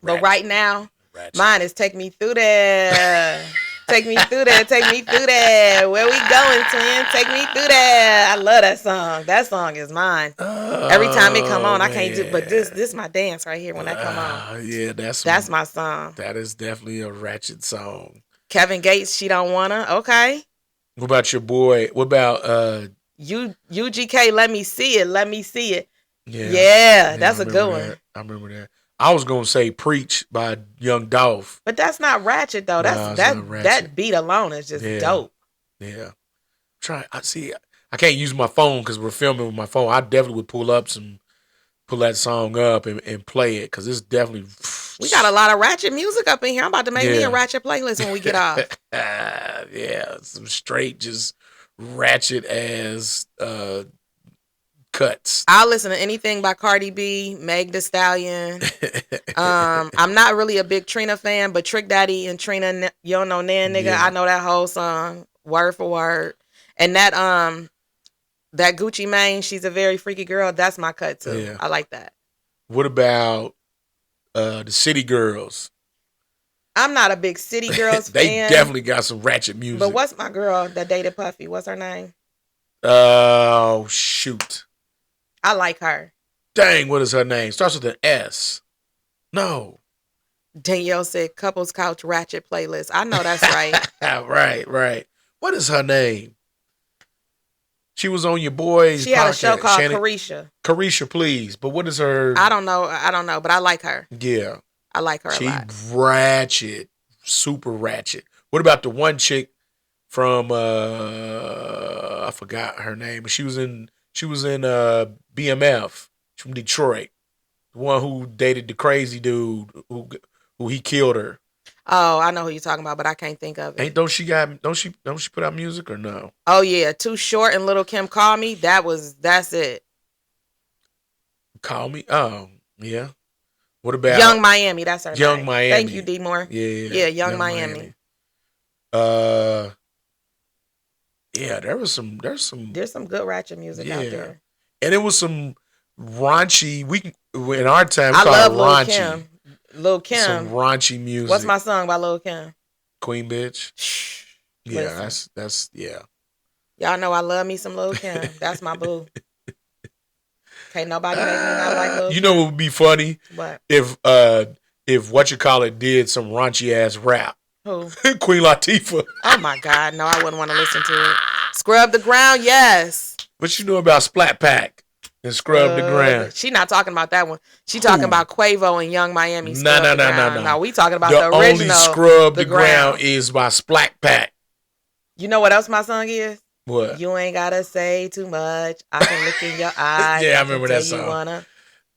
But right now, mine is Take Me Through There. Take me through there. Take me through there. Where we going, twin? Take me through there. I love that song. That song is mine. Every time it come on, I can't do. But this my dance right here when that come on. Yeah, that's my song. That is definitely a ratchet song. Kevin Gates, She Don't Wanna. Okay. What about your boy? What about UGK? Let me see it. Let me see it. Yeah, that's a good one. I remember that. I was gonna say "Preach" by Young Dolph, but that's not ratchet though. That beat alone is just dope. Yeah, I can't use my phone because we're filming with my phone. I definitely would pull that song up and play it because it's definitely. We got a lot of ratchet music up in here. I'm about to make me a ratchet playlist when we get off. Yeah, some straight just ratchet ass cuts. I'll listen to anything by Cardi B, Meg Thee Stallion. I'm not really a big Trina fan, but Trick Daddy and Trina, you don't know Nan nigga. Yeah. I know that whole song word for word. And that Gucci Mane, She's a Very Freaky Girl. That's my cut too. Yeah. I like that. What about the City Girls? I'm not a big City Girls They fan. definitely got some ratchet music. But what's my girl that dated Puffy? What's her name? Oh, shoot. I like her. Dang, what is her name? Starts with an S. No. Danielle said Couples Couch Ratchet Playlist. I know that's right. Right. What is her name? She was on your boy's She had podcast. a show called Carisha. Carisha, please. But what is her? I don't know, but I like her. Yeah. I like her a lot. She ratchet. Super ratchet. What about the one chick from I forgot her name. She was in BMF. She's from Detroit. The one who dated the crazy dude who he killed her. Oh, I know who you're talking about, but I can't think of it. Don't she put out music or no? Oh yeah, Too Short and Little Kim Call Me. That's it. Call Me? Oh, yeah. What about Young Miami? That's her name. Young Miami. Thank you, D Moore. Yeah, Young Miami. Yeah, there's some good ratchet music out there. And it was some raunchy. In our time, we I love Lil raunchy. Kim. Lil Kim. Some raunchy music. What's my song by Lil Kim? Queen Bitch. Yeah, that's yeah. Y'all know I love me some Lil Kim. That's my boo. Can't nobody make me not like Lil Kim. You know what would be funny? What? If whatchamacallit did some raunchy ass rap. Who? Queen Latifah. Oh my God, no, I wouldn't want to listen to it. Scrub the Ground, yes. What you know about Splat Pack and Scrub the Ground? She not talking about that one. She talking about Quavo and Young Miami. No. We talking about the original. Only Scrub the Ground is by Splat Pack. You know what else my song is? What? You ain't gotta say too much. I can look in your eyes. Yeah, I remember that song.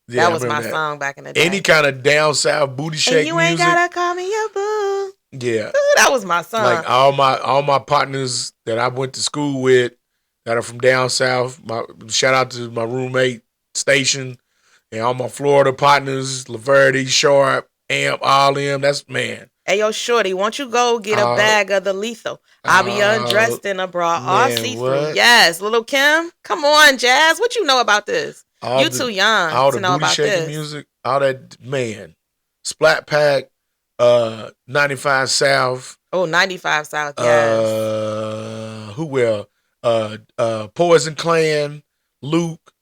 That was my song back in the day. Any kind of down south booty shake music. You ain't gotta call me your boo. Yeah. Ooh, that was my song. Like all my partners that I went to school with that are from down south. Shout out to my roommate Station and all my Florida partners, Laverde, Sharp, Amp, all them. That's man. Hey yo, shorty, won't you go get a bag of the lethal? I'll be undressed in a bra, all see-through. Yes, Little Kim. Come on, Jazz. What you know about this? You too young to know about this. All the booty shaking music, all that, man. Splat Pack, 95 South. Oh, 95 South, yes. Who will? Poison Clan, Luke,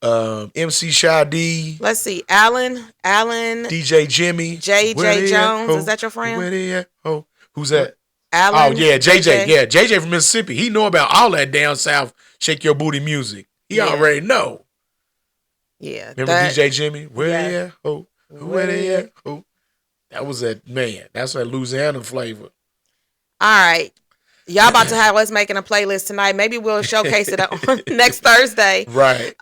MC Shy. Let's see, Alan, DJ Jimmy, JJ Jones. Is that your friend? Where they at? Oh, who's that? Alan. Oh yeah, JJ. Yeah, JJ from Mississippi. He know about all that down south shake your booty music. He already know. Yeah. Remember DJ Jimmy? Where they at? Oh, where they at? Oh, that was that man. That's that Louisiana flavor. All right. Y'all about to have us making a playlist tonight. Maybe we'll showcase it on next Thursday. Right.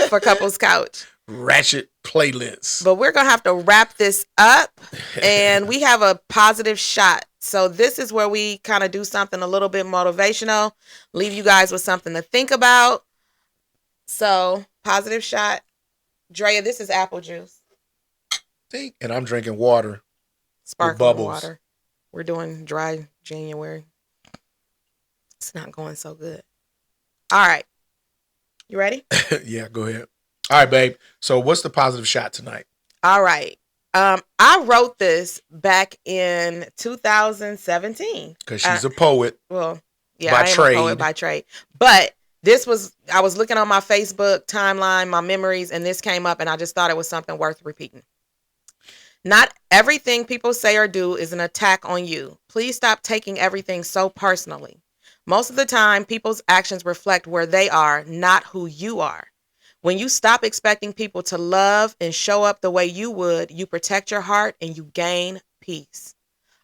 For Couples Couch. Ratchet playlist. But we're going to have to wrap this up. And we have a positive shot. So this is where we kind of do something a little bit motivational. Leave you guys with something to think about. So, positive shot. Drea, this is apple juice. And I'm drinking water. Sparkling water. We're doing dry January. It's not going so good. All right. You ready? Yeah, go ahead. All right, babe. So what's the positive shot tonight? All right. I wrote this back in 2017. Because she's a poet. Well, yeah, I am a poet by trade. But I was looking on my Facebook timeline, my memories, and this came up, and I just thought it was something worth repeating. Not everything people say or do is an attack on you. Please stop taking everything so personally. Most of the time, people's actions reflect where they are, not who you are. When you stop expecting people to love and show up the way you would, you protect your heart and you gain peace.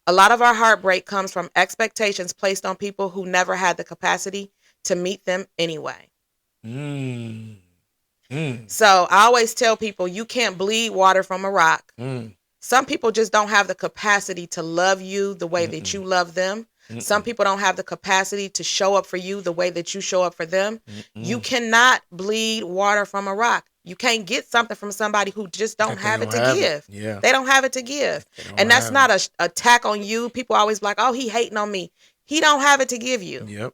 A lot of our heartbreak comes from expectations placed on people who never had the capacity to meet them anyway. So I always tell people you can't bleed water from a rock. Some people just don't have the capacity to love you the way that you love them. Some people don't have the capacity to show up for you the way that you show up for them. You cannot bleed water from a rock. You can't get something from somebody who just don't have it to give. Yeah. They don't have it to give. And that's not an attack on you. People always be like, oh, he hating on me. He don't have it to give you. Yep.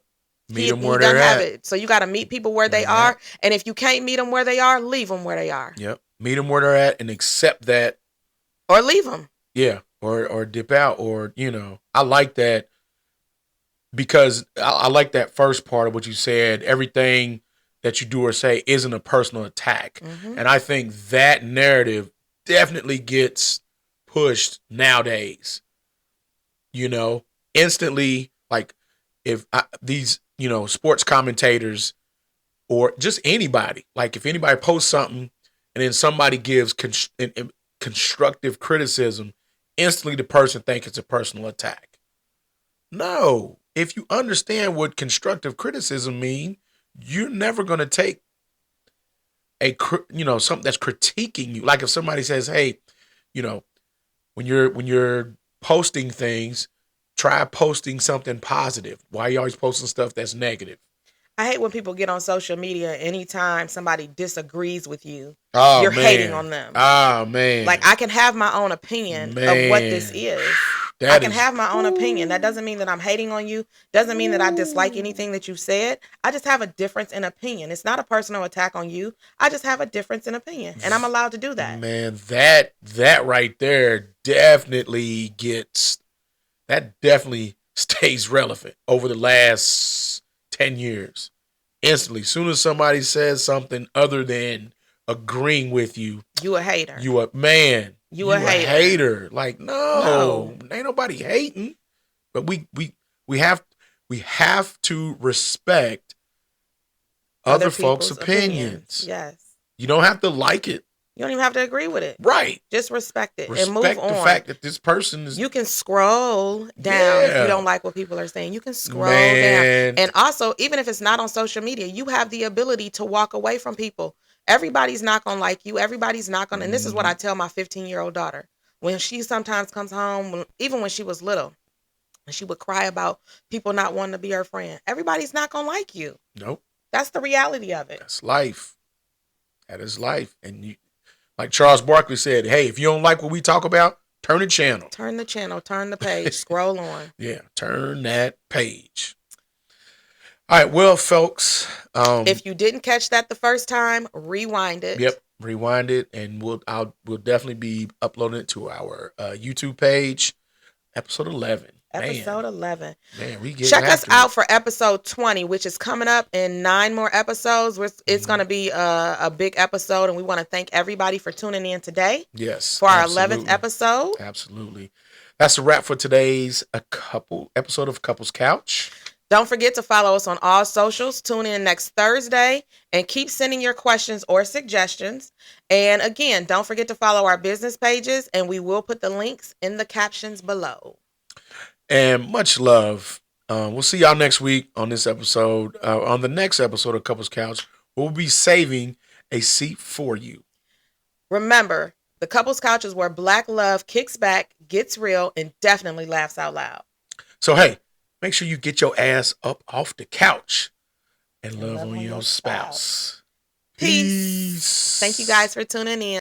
Meet them where they're at. So you got to meet people where they are. And if you can't meet them where they are, leave them where they are. Yep. Meet them where they're at and accept that. Or leave them. Yeah. or dip out, or I like that, because I like that first part of what you said. Everything that you do or say isn't a personal attack. Mm-hmm. And I think that narrative definitely gets pushed nowadays. Instantly, like, if these, sports commentators, or just anybody, like if anybody posts something and then somebody gives constructive criticism, instantly the person thinks it's a personal attack. No. If you understand what constructive criticism means, you're never going to take something that's critiquing you. Like if somebody says, "Hey, you know, when you're posting things, try posting something positive. Why are you always posting stuff that's negative?" I hate when people get on social media. Anytime somebody disagrees with you, Oh you're hating man. on them. Oh man. Like, I can have my own opinion of what this is. I can have my own opinion. That doesn't mean that I'm hating on you. Doesn't mean that I dislike anything that you said. I just have a difference in opinion. It's not a personal attack on you. I just have a difference in opinion, and I'm allowed to do that. Man, that right there definitely stays relevant over the last 10 years. Instantly, as soon as somebody says something other than agreeing with you, you a hater. You a hater. Like, no, ain't nobody hating. But we have to respect other folks' opinions. Yes. You don't have to like it. You don't even have to agree with it. Right. Just respect it and move on. Respect the fact that this person is... You can scroll down if you don't like what people are saying. You can scroll down. And also, even if it's not on social media, you have the ability to walk away from people. Everybody's not going to like you. Everybody's not going to... And this is what I tell my 15-year-old daughter. When she sometimes comes home, even when she was little, and she would cry about people not wanting to be her friend. Everybody's not going to like you. Nope. That's the reality of it. That's life. That is life. And like Charles Barkley said, hey, if you don't like what we talk about, turn the channel. Turn the channel. Turn the page. Scroll on. Yeah, turn that page. All right, well, folks. If you didn't catch that the first time, rewind it. Yep, rewind it, and we'll definitely be uploading it to our YouTube page. Episode 11. Episode 11. Man, we get Check us out for episode 20, which is coming up in 9 more episodes. It's going to be a big episode, and we want to thank everybody for tuning in today. Yes. For our 11th episode. Absolutely. That's a wrap for today's episode of Couples Couch. Don't forget to follow us on all socials. Tune in next Thursday and keep sending your questions or suggestions. And again, don't forget to follow our business pages, and we will put the links in the captions below. And much love. We'll see y'all next week on this episode. On the next episode of Couples Couch, we'll be saving a seat for you. Remember, the Couples Couch is where Black love kicks back, gets real, and definitely laughs out loud. So, hey, make sure you get your ass up off the couch and love on your spouse. Peace. Thank you guys for tuning in.